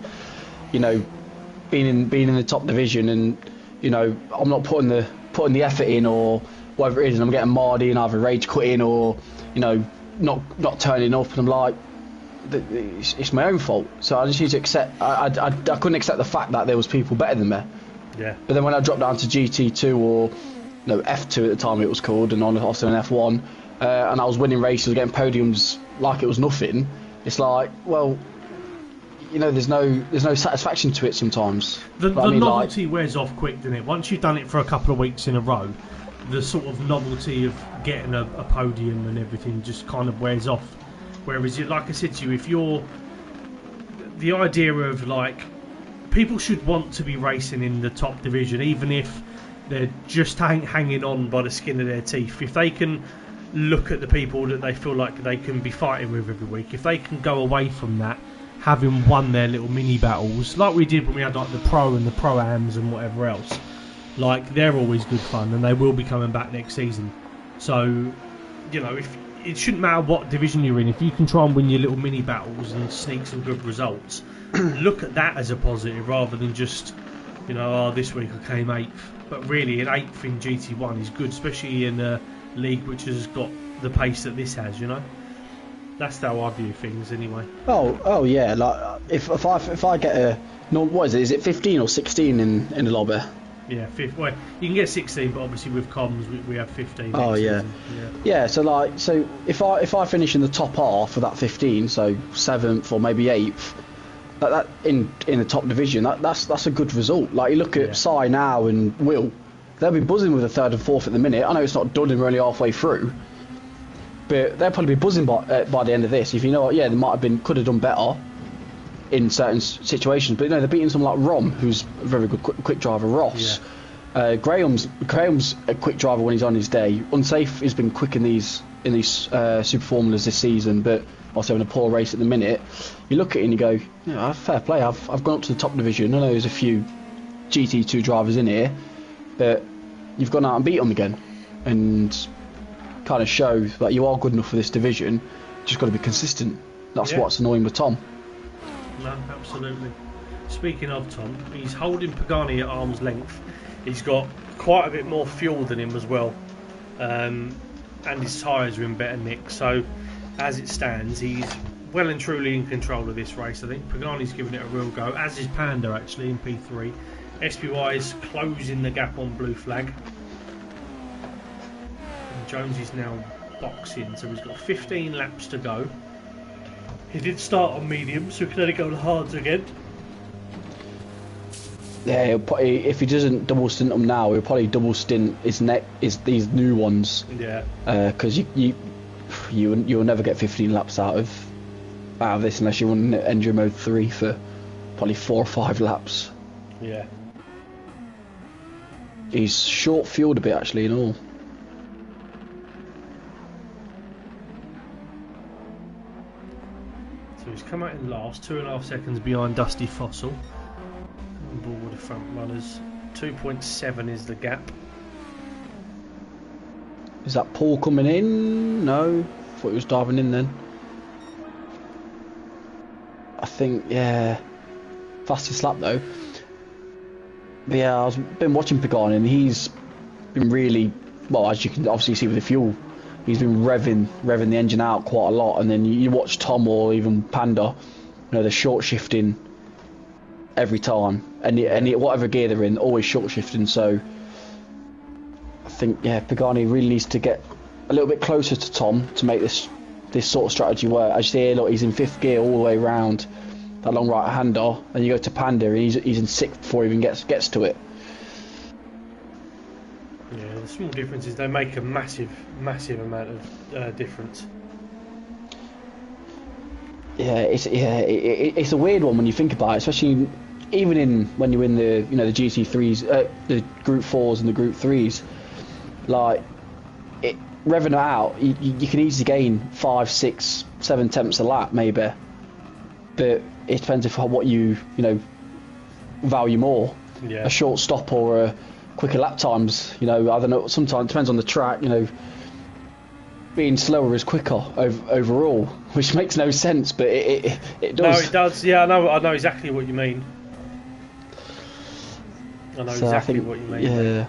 Being in the top division, and I'm not putting the effort in or whatever it is, and I'm getting mardy and either rage quitting or not turning up, and I'm like, it's my own fault. So I just need to accept. I couldn't accept the fact that there was people better than me. Yeah. But then when I dropped down to GT2 or F2 at the time it was called, and also an F1. And I was winning races, getting podiums like it was nothing. It's like, well, you know, there's no satisfaction to it sometimes. The But I mean, novelty wears off quick, doesn't it? Once you've done it for a couple of weeks in a row, the sort of novelty of getting a podium and everything just kind of wears off. Whereas, like I said to you, if you're... The idea of, like, people should want to be racing in the top division, even if they're just hanging on by the skin of their teeth. If they can look at the people that they feel like they can be fighting with every week, if they can go away from that, having won their little mini battles, like we did when we had like the pro and the pro-ams and whatever else, like they're always good fun, and they will be coming back next season. So, you know, if it shouldn't matter what division you're in, if you can try and win your little mini battles and sneak some good results, look at that as a positive rather than just, you know, oh, this week I came 8th. But really, an 8th in GT1 is good, especially in a league which has got the pace that this has, you know. That's how I view things, anyway. oh yeah. Like if I get a no, what is it? Is it 15 or 16 in the lobby? Yeah, well, you can get 16, but obviously with comms we have 15. Oh yeah. Yeah. So if I finish in the top half of that 15, so 7th or maybe 8th, that in the top division, that's a good result. Like you look at Sai now and Will, they'll be buzzing with a 3rd and 4th at the minute. I know it's not done and we're only halfway through, but they'll probably be buzzing by the end of this. If you know what, yeah, they could have done better in certain situations, but you know they're beating someone like Rom, who's a very good quick driver. Ross, Graham's a quick driver when he's on his day. Unsafe has been quick in these super formulas this season, but also having a poor race at the minute. You look at it and you go, yeah, fair play. I've gone up to the top division. I know there's a few GT2 drivers in here, but you've gone out and beat them again, and kind of show that you are good enough for this division. Just got to be consistent. That's what's annoying with Tom. No, absolutely. Speaking of Tom, he's holding Pagani at arm's length. He's got quite a bit more fuel than him as well, and his tyres are in better nick. So, as it stands, he's well and truly in control of this race. I think Pagani's giving it a real go, as is Panda actually in P3. SPY is closing the gap on blue flag. And Jones is now boxing, so he's got 15 laps to go. He did start on medium, so he can only go on hards again. Yeah, if he doesn't double stint them now, he'll probably double stint his these new ones. Yeah. Because you'll never get 15 laps out of this unless you run engine mode 3 for probably 4 or 5 laps. Yeah. He's short fueled a bit actually in all. So he's come out in last, 2.5 seconds behind Dusty Fossil. On board with the front runners. 2.7 is the gap. Is that Paul coming in? No, thought he was diving in then. I think, yeah, fastest lap though. But yeah, I've been watching Pagani and he's been really, well, as you can obviously see with the fuel, he's been revving the engine out quite a lot. And then you watch Tom or even Panda, you know, they're short shifting every time, and whatever gear they're in, always short shifting. So I think, yeah, Pagani really needs to get a little bit closer to Tom to make this sort of strategy work. As you see here, look, he's in 5th gear all the way around that long right hander, and you go to Panda and he's in 6th before he even gets to it. Yeah, the small differences, they make a massive amount of difference. Yeah, it's a weird one when you think about it, especially even when you're in the the GT3s, the Group 4s and the Group 3s. Like revving it out, you can easily gain 5, 6, 7 tenths a lap maybe, but it depends on what you value more. Yeah. A short stop or a quicker lap times. I don't know. Sometimes it depends on the track. Being slower is quicker overall, which makes no sense, but it does. No, it does. Yeah, I know exactly what you mean. I know exactly what you mean. Yeah.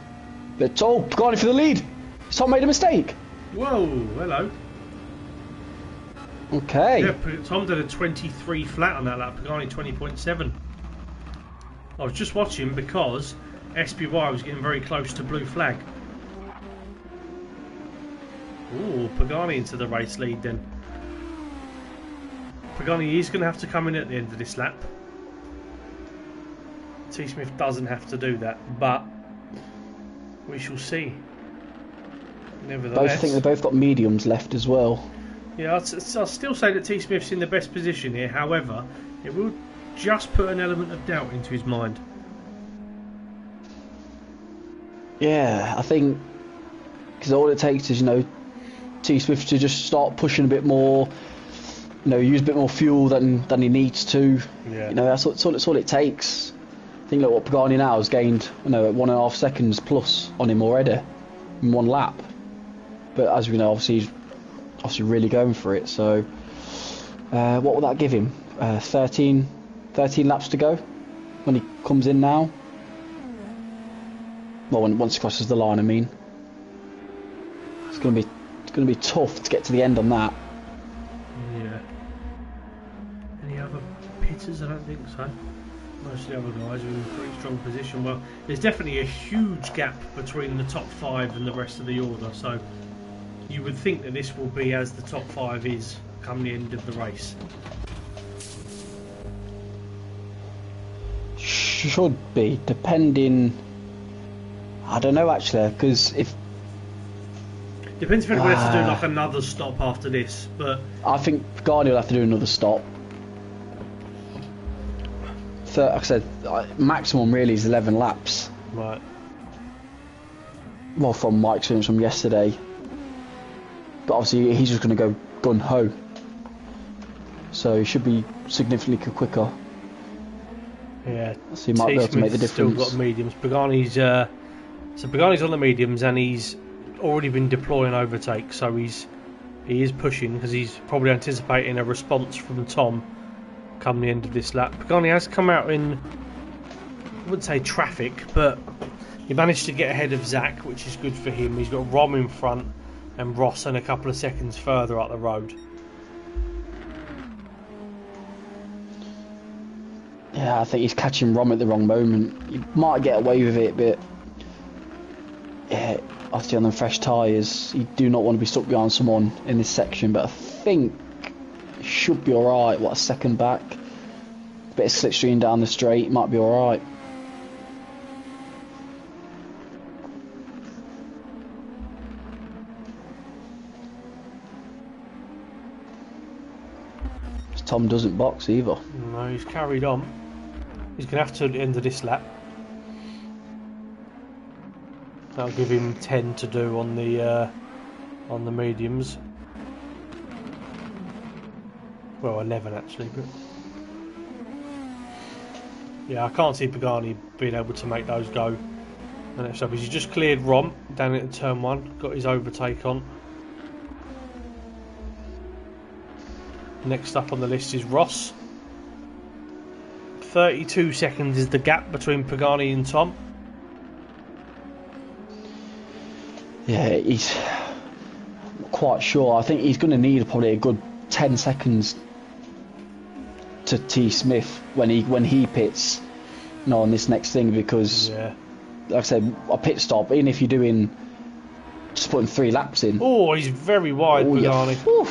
But Tom, Pagani for the lead. Tom made a mistake. Whoa, hello. Okay. Yeah, Tom did a 23 flat on that lap. Pagani 20.7. I was just watching because SPY was getting very close to blue flag. Ooh, Pagani into the race lead then. Pagani is going to have to come in at the end of this lap. T. Smith doesn't have to do that, but we shall see. Nevertheless, I think they've both got mediums left as well. Yeah, I'll still say that T. Smith's in the best position here. However, it will just put an element of doubt into his mind. Yeah, I think because all it takes is, T. Swift to just start pushing a bit more, use a bit more fuel than he needs to. Yeah. That's all it takes. I think what Pagani now has gained, 1.5 seconds plus on him already in one lap. But as we know, obviously he's really going for it. So what will that give him? 13 laps to go when he comes in now. Well, once he crosses the line, I mean. It's going to be tough to get to the end on that. Yeah. Any other pitters? I don't think so. Most of the other guys are in a pretty strong position. Well, there's definitely a huge gap between the top 5 and the rest of the order. So you would think that this will be as the top 5 is come the end of the race. Should be, depending. I don't know actually, because if depends if anybody has to do like another stop after this, but I think Pagani will have to do another stop. Like I said, maximum really is 11 laps. Right. Well, from my experience from yesterday, but obviously he's just going to go gun ho, so he should be significantly quicker. Yeah. So he might be able to make the difference. Still got mediums. Pagani's on the mediums, and he's already been deploying overtake, so he is pushing because he's probably anticipating a response from Tom come the end of this lap. Pagani has come out in, I wouldn't say traffic, but he managed to get ahead of Zach, which is good for him. He's got Rom in front and Ross and a couple of seconds further up the road. Yeah, I think he's catching Rom at the wrong moment. He might get away with it, but yeah, obviously on the fresh tyres, you do not want to be stuck behind someone in this section, but I think it should be alright. What, a second back? Bit of slipstream down the straight, might be alright. Tom doesn't box either. No, he's carried on. He's going to have to at the end of this lap. That'll give him 10 to do on the mediums. Well, 11 actually, but yeah, I can't see Pagani being able to make those go. And next up, he's just cleared Rom down into turn 1, got his overtake on. Next up on the list is Ross. 32 seconds is the gap between Pagani and Tom. Yeah, he's not quite sure. I think he's going to need probably a good 10 seconds to T. Smith when he pits, on this next thing, because like I said, a pit stop, even if you're doing just putting 3 laps in. Oh, he's very wide, Pagani. Yeah.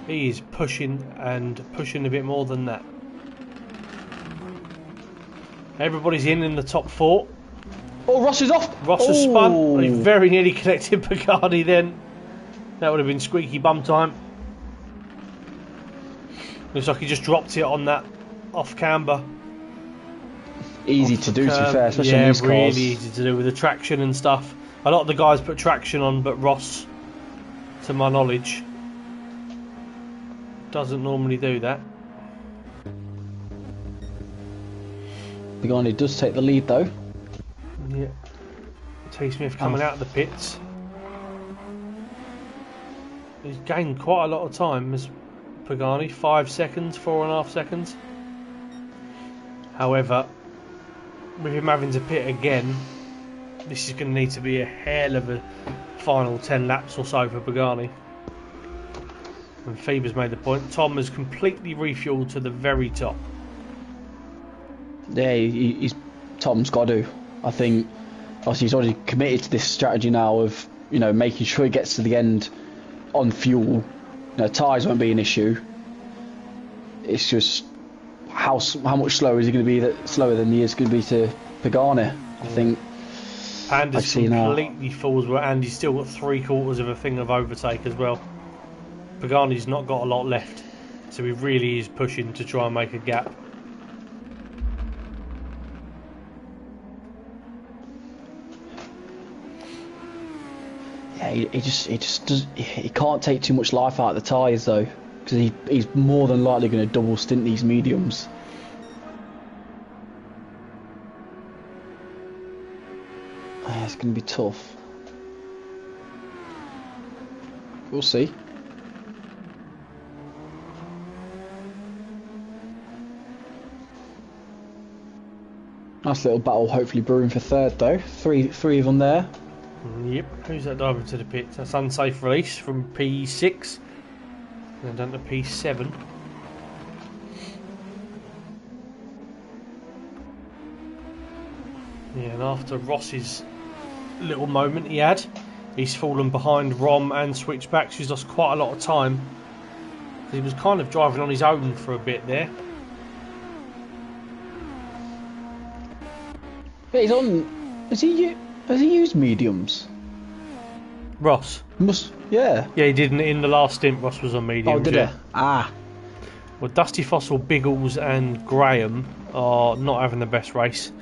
He is pushing a bit more than that. Everybody's in the top 4. Oh, Ross is off. Ross has spun. He very nearly connected Pagani then. That would have been squeaky bum time. Looks like he just dropped it on that off camber. Easy to do, to be fair, especially on these cars. Yeah, really easy to do with the traction and stuff. A lot of the guys put traction on, but Ross, to my knowledge, doesn't normally do that. Pagani does take the lead though. Yeah. T. Smith coming out of the pits. He's gained quite a lot of time as Pagani, 5 seconds, 4.5 seconds. However, with him having to pit again, this is going to need to be a hell of a final 10 laps or so for Pagani. And Phoebe's made the point. Tom has completely refueled to the very top. Yeah, Tom's got to. I think obviously he's already committed to this strategy now of making sure he gets to the end on fuel. Tyres won't be an issue. it's just how much slower is he going to be? Slower than he is going to be to Pagani. I think. Panda's completely falls, and he's still got 3/4 of a thing of overtake as well. Pagani's not got a lot left, so he really is pushing to try and make a gap. Yeah, he can't take too much life out of the tyres though, because he's more than likely going to double stint these mediums. Yeah, it's going to be tough. We'll see. Nice little battle, hopefully brewing for third though. Three of them there. Yep. Who's that diving to the pits? That's unsafe release from P6. And down to P7. Yeah, and after Ross's little moment he had, he's fallen behind Rom and Switchbacks. He's lost quite a lot of time. He was kind of driving on his own for a bit there. Yeah, he's on. Has he used mediums? Ross. Yeah. Yeah, he didn't. In the last stint, Ross was on mediums. Oh, did he? Ah. Well, Dusty Fossil, Biggles and Graham are not having the best race.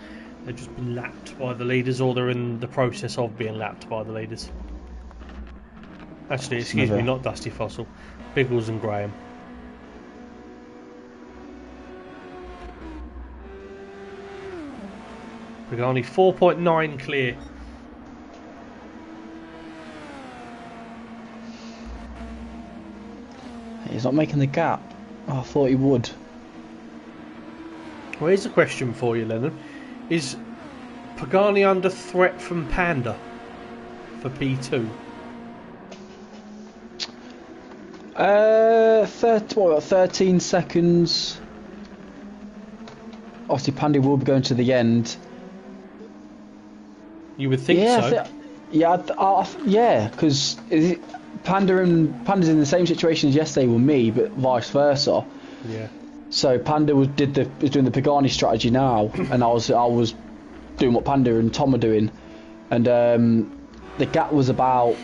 They've just been lapped by the leaders, or they're in the process of being lapped by the leaders. Actually, excuse me, not Dusty Fossil. Biggles and Graham. Pagani 4.9 clear. He's not making the gap. Oh, I thought he would. Well, here's a question for you, Lennon. Is Pagani under threat from Panda for P2? 13 seconds. Obviously, Panda will be going to the end. You would think so. Yeah, because Panda's in the same situation as yesterday with me, but vice versa. Yeah. So Panda is doing the Pagani strategy now, and I was doing what Panda and Tom are doing, and the gap was about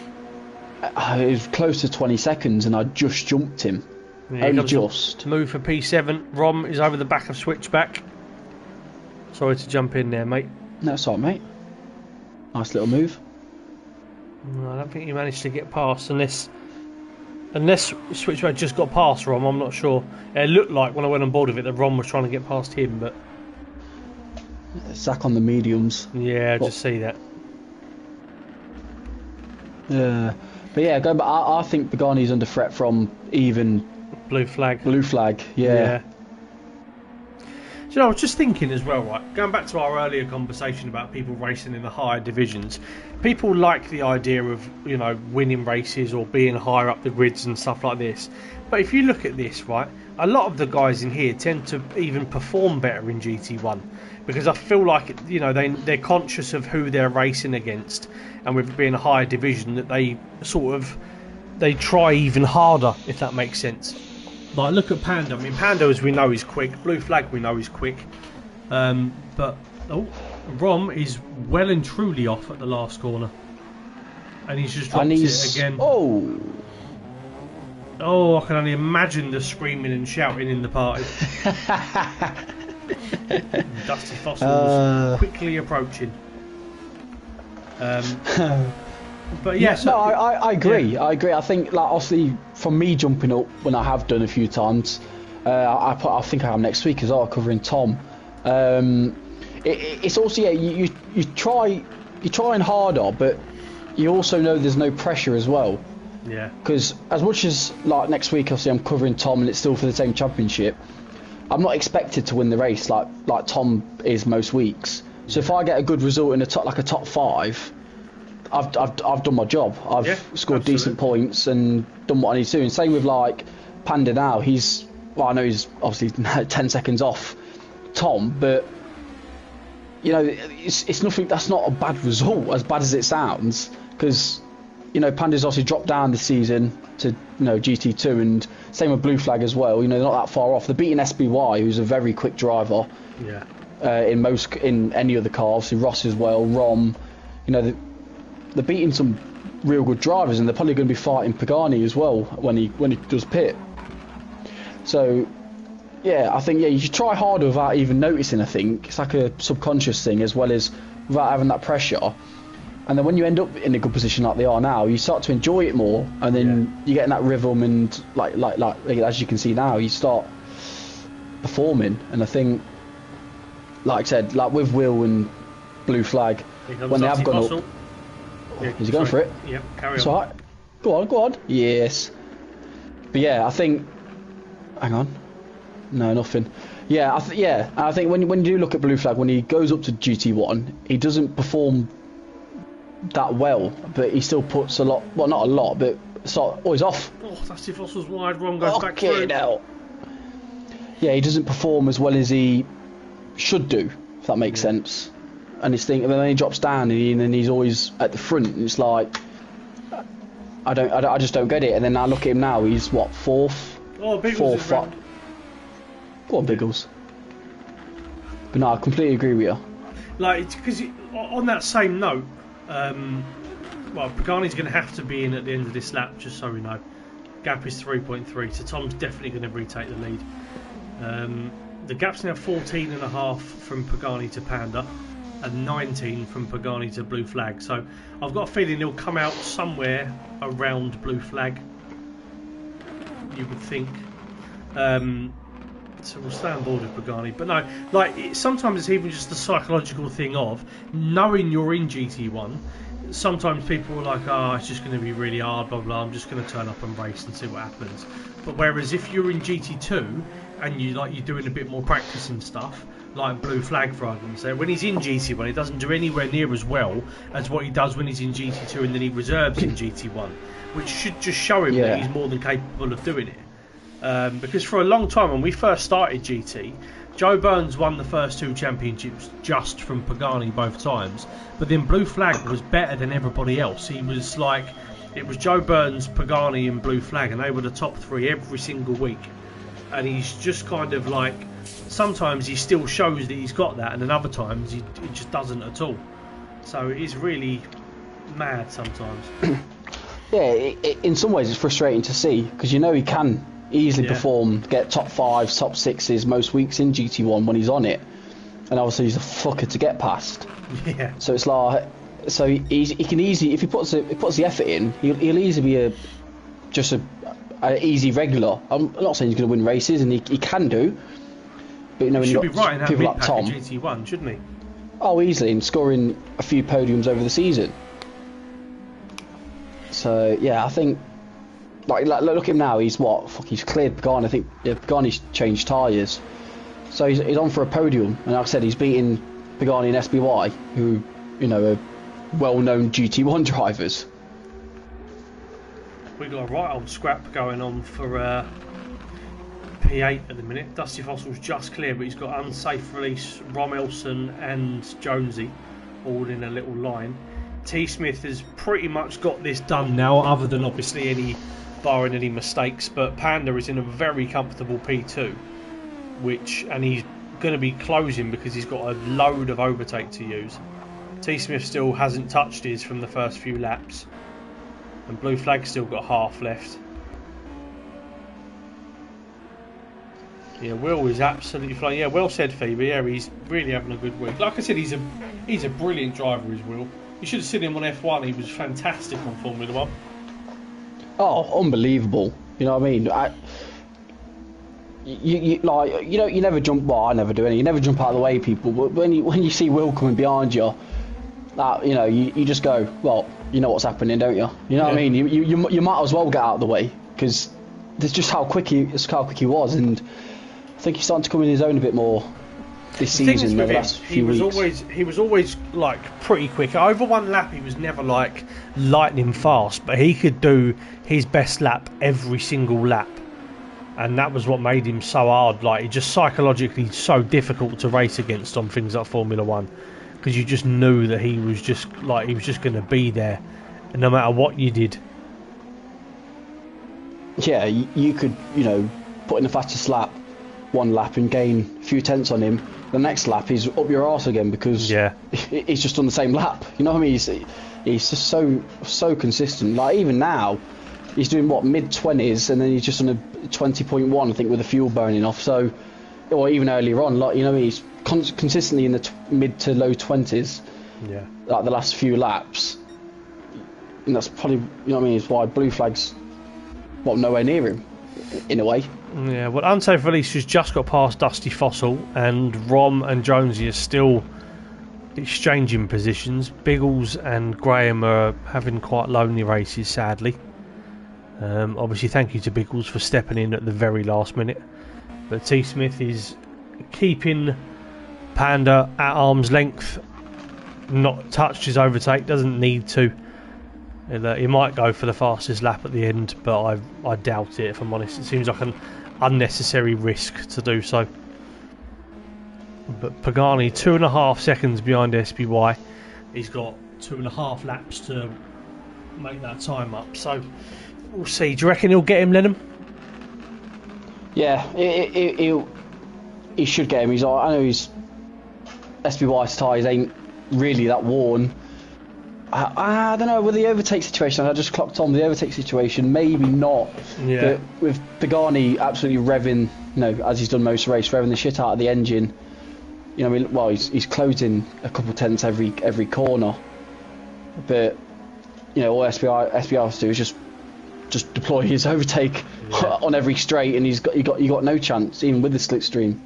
it was close to 20 seconds, and I just jumped him. Yeah, only just. Move for P7. Rom is over the back of Switchback. Sorry to jump in there, mate. No, it's alright, mate. Nice little move. No, I don't think he managed to get past unless Switchback just got past Rom. I'm not sure. It looked like when I went on board with it that Rom was trying to get past him, but Zach on the mediums. Yeah, I just see that. Yeah, but yeah, I think Pagani's under threat from even blue flag. Blue flag, yeah. So I was just thinking as well, right? Going back to our earlier conversation about people racing in the higher divisions, people like the idea of, you know, winning races or being higher up the grids and stuff like this. But if you look at this, right, a lot of the guys in here tend to even perform better in GT1 because I feel like, you know, they're conscious of who they're racing against, and with it being a higher division, that they try even harder, if that makes sense. Like, look at Panda. I mean, Panda, as we know, is quick. Blue Flag, we know, is quick. But Rom is well and truly off at the last corner, and he's just dropped it again. Oh, I can only imagine the screaming and shouting in the party. Dusty Fossil was quickly approaching. But yes, no, I agree. Yeah. I agree. I think, like, obviously, from me jumping up when I have done a few times, I think I am next week as well, covering Tom. It's also you trying harder, but you also know there's no pressure as well. Yeah. Because as much as, like, next week, obviously I'm covering Tom and it's still for the same championship, I'm not expected to win the race like Tom is most weeks. So if I get a good result in a top 5. I've done my job. I've scored decent points and done what I need to do. And same with, like, Panda now. I know he's obviously 10 seconds off Tom, but, you know, it's nothing. That's not a bad result, as bad as it sounds, because you know, Panda's obviously dropped down this season to, you know, GT2, and same with Blue Flag as well. You know, they're not that far off. They're beating SBY, who's a very quick driver. Yeah. In any other car, obviously Ross as well, Rom. You know, they're beating some real good drivers, and they're probably going to be fighting Pagani as well when he does pit. So, yeah, I think you should try harder without even noticing. I think it's like a subconscious thing as well as without having that pressure. And then when you end up in a good position like they are now, you start to enjoy it more, and then you get in that rhythm, and like as you can see now, you start performing. And I think, like I said, like with Will and Blue Flag, when they have gone up, is he going for it? Yep, carry it's on. Alright. Go on. Yes. But yeah, I think. Hang on. No, nothing. Yeah, I think when you do look at Blue Flag, when he goes up to GT1, he doesn't perform that well, but he still puts a lot. Well, not a lot, but he's off. Oh, that's if Fossil's wide. Ron goes back through. Okay, now. Yeah, he doesn't perform as well as he should do, if that makes sense. And then he drops down, and then he's always at the front. And it's like, I just don't get it. And then I look at him now. He's what, fourth? Oh, Biggles is round. Go on, Biggles. But no, I completely agree with you. Like, because on that same note, well, Pagani's going to have to be in at the end of this lap, just so we know. Gap is 3.3, so Tom's definitely going to retake the lead. The gap's now 14.5 from Pagani to Panda, and 19 from Pagani to Blue Flag. So I've got a feeling he'll come out somewhere around Blue Flag, you would think. So we'll stay on board with Pagani. But no, like, sometimes it's even just the psychological thing of knowing you're in GT1. Sometimes people are like, oh, it's just going to be really hard, blah, blah, I'm just going to turn up and race and see what happens. But whereas if you're in GT2 and you're doing a bit more practice and stuff, like Blue Flag for argument's sake, when he's in GT1 he doesn't do anywhere near as well as what he does when he's in GT2 and then he reserves in GT1, which should just show him that he's more than capable of doing it. Because for a long time when we first started GT, Joe Burns won the first 2 championships just from Pagani both times, but then Blue Flag was better than everybody else. He was like, it was Joe Burns, Pagani and Blue Flag, and they were the top 3 every single week. And he's just kind of like, sometimes he still shows that he's got that, and then other times he just doesn't at all. So it is really mad sometimes. Yeah, in some ways it's frustrating to see, because you know he can easily perform, get top 5s, top 6s most weeks in GT1 when he's on it, and obviously he's a fucker to get past. Yeah. So it's like, so he can easily, if he puts the effort in, he'll easily be just an easy regular. I'm not saying he's going to win races, and he can do, but you know, when he should you've be right in got that people like Tom, GT1, shouldn't he? Oh, easily, and scoring a few podiums over the season. So yeah, I think. Like look at him now. He's what? He's cleared Pagani. I think Pagani's changed tyres, so he's on for a podium. And like I said, he's beating Pagani and SBY, who, you know, are well-known GT1 drivers. We've got a right old scrap going on for P8 at the minute. Dusty Fossil's just clear, but he's got unsafe release, Romelson and Jonesy all in a little line. T Smith has pretty much got this done now, other than obviously barring any mistakes, but Panda is in a very comfortable P2, and he's going to be closing because he's got a load of overtake to use. T Smith still hasn't touched his from the first few laps, and Blue Flag's still got half left. Yeah, Will is absolutely flying. Yeah, well said, Phoebe. Yeah, he's really having a good week. Like I said, he's a brilliant driver, is Will. You should have seen him on F1. He was fantastic on Formula 1. Oh, unbelievable! You know what I mean? You never jump. Well, I never do any. You never jump out of the way, people. But when you see Will coming behind you, you know, you just go, well, you know what's happening, don't you? You know what I mean? You might as well get out of the way, because there's just how quick he was, and I think he's starting to come in his own a bit more this season. The last few weeks. He was always like pretty quick. Over one lap, he was never like lightning fast, but he could do his best lap every single lap, and that was what made him so hard. Like, he just psychologically so difficult to race against on things like Formula 1, because you just knew that he was just going to be there no matter what you did. Yeah, you could, you know, put in the fastest lap one lap and gain a few tenths on him. The next lap he's up your arse again because he's just on the same lap. You know what I mean? He's just so consistent. Like even now, he's doing what, mid-20s, and then he's just on a 20.1, I think, with the fuel burning off. So, or even earlier on, like, you know, he's consistently in the mid to low 20s. Yeah. Like the last few laps, and that's probably, you know what I mean, is why blue flags, well, nowhere near him, in a way. Yeah, well, Unsafe Release has just got past Dusty Fossil, and Rom and Jonesy are still exchanging positions. Biggles and Graham are having quite lonely races, sadly. Obviously, thank you to Biggles for stepping in at the very last minute. But T. Smith is keeping Panda at arm's length, not touched his overtake, doesn't need to. He might go for the fastest lap at the end, but I doubt it, if I'm honest. It seems like an unnecessary risk to do so. But Pagani 2.5 seconds behind SPY. He's got 2.5 laps to make that time up, so we'll see. Do you reckon he'll get him, Lennon? Yeah, he should get him. I know his SPY's tyres ain't really that worn. I don't know, with the overtake situation, I just clocked on the overtake situation, maybe not. Yeah. But with Pagani absolutely revving, you know, as he's done most of the race, revving the shit out of the engine, you know, I mean, well, he's closing a couple of tenths every corner. But, you know, all SPI has to do is just deploy his overtake on every straight, and you got no chance, even with the slipstream.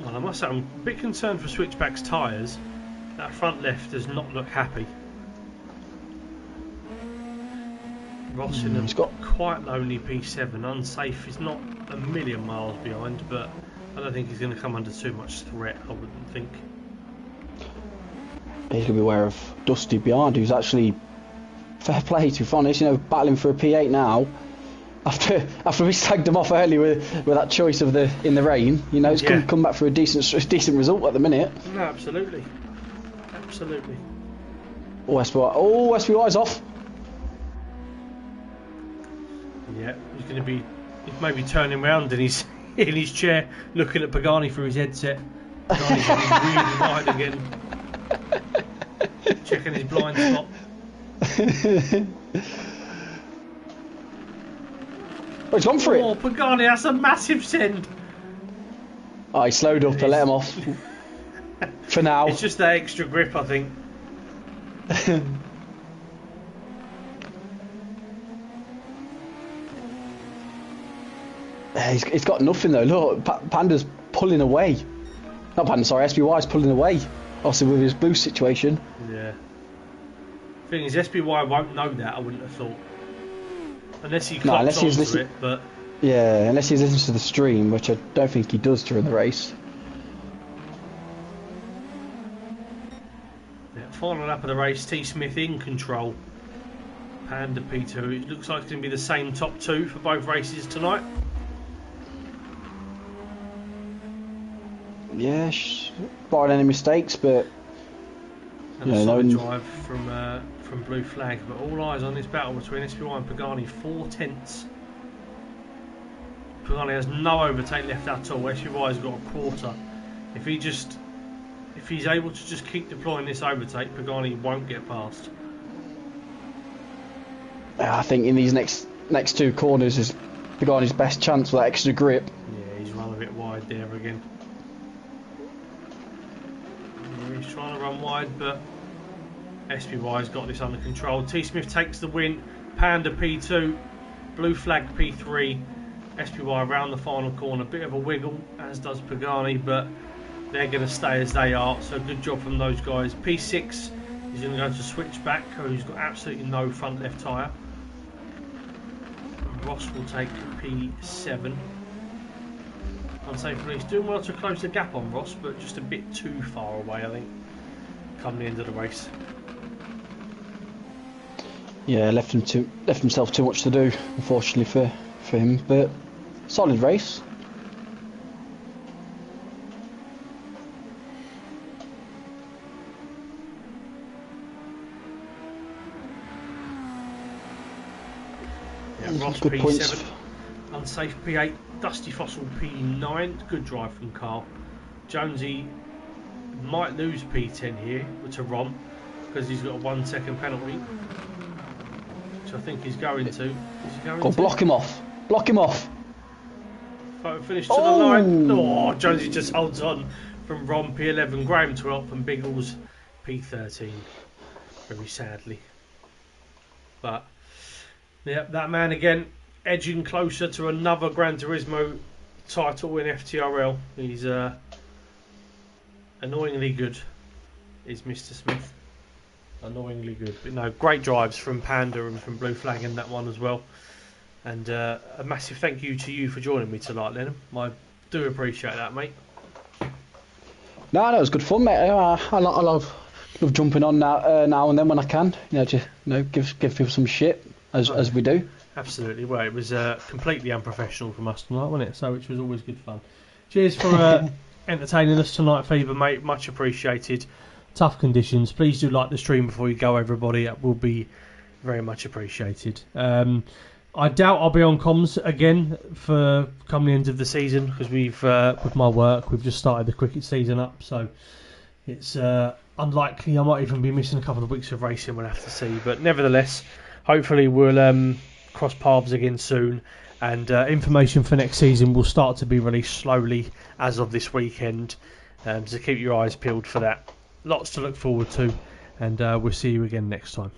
Well, I must say, I'm a bit concerned for Switchback's tyres. That front left does not look happy. Ross in He's got quite lonely P7. Unsafe is not a million miles behind, but I don't think he's going to come under too much threat, I wouldn't think. He's going to be aware of Dusty behind, who's actually, fair play to be honest, you know, battling for a P8 now. After we slagged him off early with that choice of in the rain, you know, it's come back for a decent result at the minute. No, absolutely. Oh, SPY's off. Yeah, he's maybe turning round and he's in his chair looking at Pagani through his headset. Pagani's really wide again. Checking his blind spot. Oh, he's gone for it. Oh, Pagani, that's a massive send. Oh, he slowed up and let him off. For now. It's just that extra grip, I think. He's got nothing though. Look, Panda's pulling away. Not Panda, sorry, SPY's pulling away. Also with his boost situation. Yeah. Thing is, SPY won't know that, I wouldn't have thought. Unless he clocks onto it, but... Yeah, unless he's listening to the stream, which I don't think he does during the race. Yeah, final lap of the race, T. Smith in control. Panda P2. It looks like it's going to be the same top two for both races tonight. Yeah, barring any mistakes, but... And a solid drive from Blue Flag, but all eyes on this battle between SPY and Pagani. 4 tenths. Pagani has no overtake left at all. SPY's got a quarter. If he's able to just keep deploying this overtake, Pagani won't get past. I think in these next two corners is Pagani's best chance with that extra grip. Yeah, he's run a bit wide there again. Yeah, he's trying to run wide, but SPY's got this under control. T. Smith takes the win. Panda P2, Blue Flag P3. SPY around the final corner, bit of a wiggle, as does Pagani, but they're going to stay as they are, so good job from those guys. P6 is going to go to Switchback, who's got absolutely no front left tyre. Ross will take P7. Unsafe Release doing well to close the gap on Ross, but just a bit too far away, I think, come the end of the race. Yeah, left himself too much to do, unfortunately for him, but solid race. Ross Good P7, points. Unsafe P8, Dusty Fossil P9. Good drive from Carl. Jonesy might lose P10 here to Rom because he's got a 1 second penalty, which I think he's going to. Is he going Go to? block him off. Block him off. Photo finish to the line. Oh, Jonesy just holds on from Rom P11, Graham 12, and Biggles P13. Very sadly. But, yeah, that man again edging closer to another Gran Turismo title in FTRL. He's annoyingly good, is Mr. Smith. Annoyingly good. But no, great drives from Panda and from Blue Flag in that one as well. And a massive thank you to you for joining me tonight, Lennon. I do appreciate that, mate. No, it was good fun, mate. I love jumping on now and then when I can. Just give people some shit as we do. Absolutely. Well, it was completely unprofessional from us tonight, wasn't it? So, which was always good fun. Cheers for entertaining us tonight, Fever, mate. Much appreciated. Tough conditions. Please do like the stream before you go, everybody. That will be very much appreciated. I doubt I'll be on comms again for come the end of the season because we've, with my work, we've just started the cricket season up. So it's unlikely I might even be missing a couple of weeks of racing. We'll have to see. But nevertheless, hopefully we'll cross paths again soon. And information for next season will start to be released slowly as of this weekend. So keep your eyes peeled for that. Lots to look forward to. And we'll see you again next time.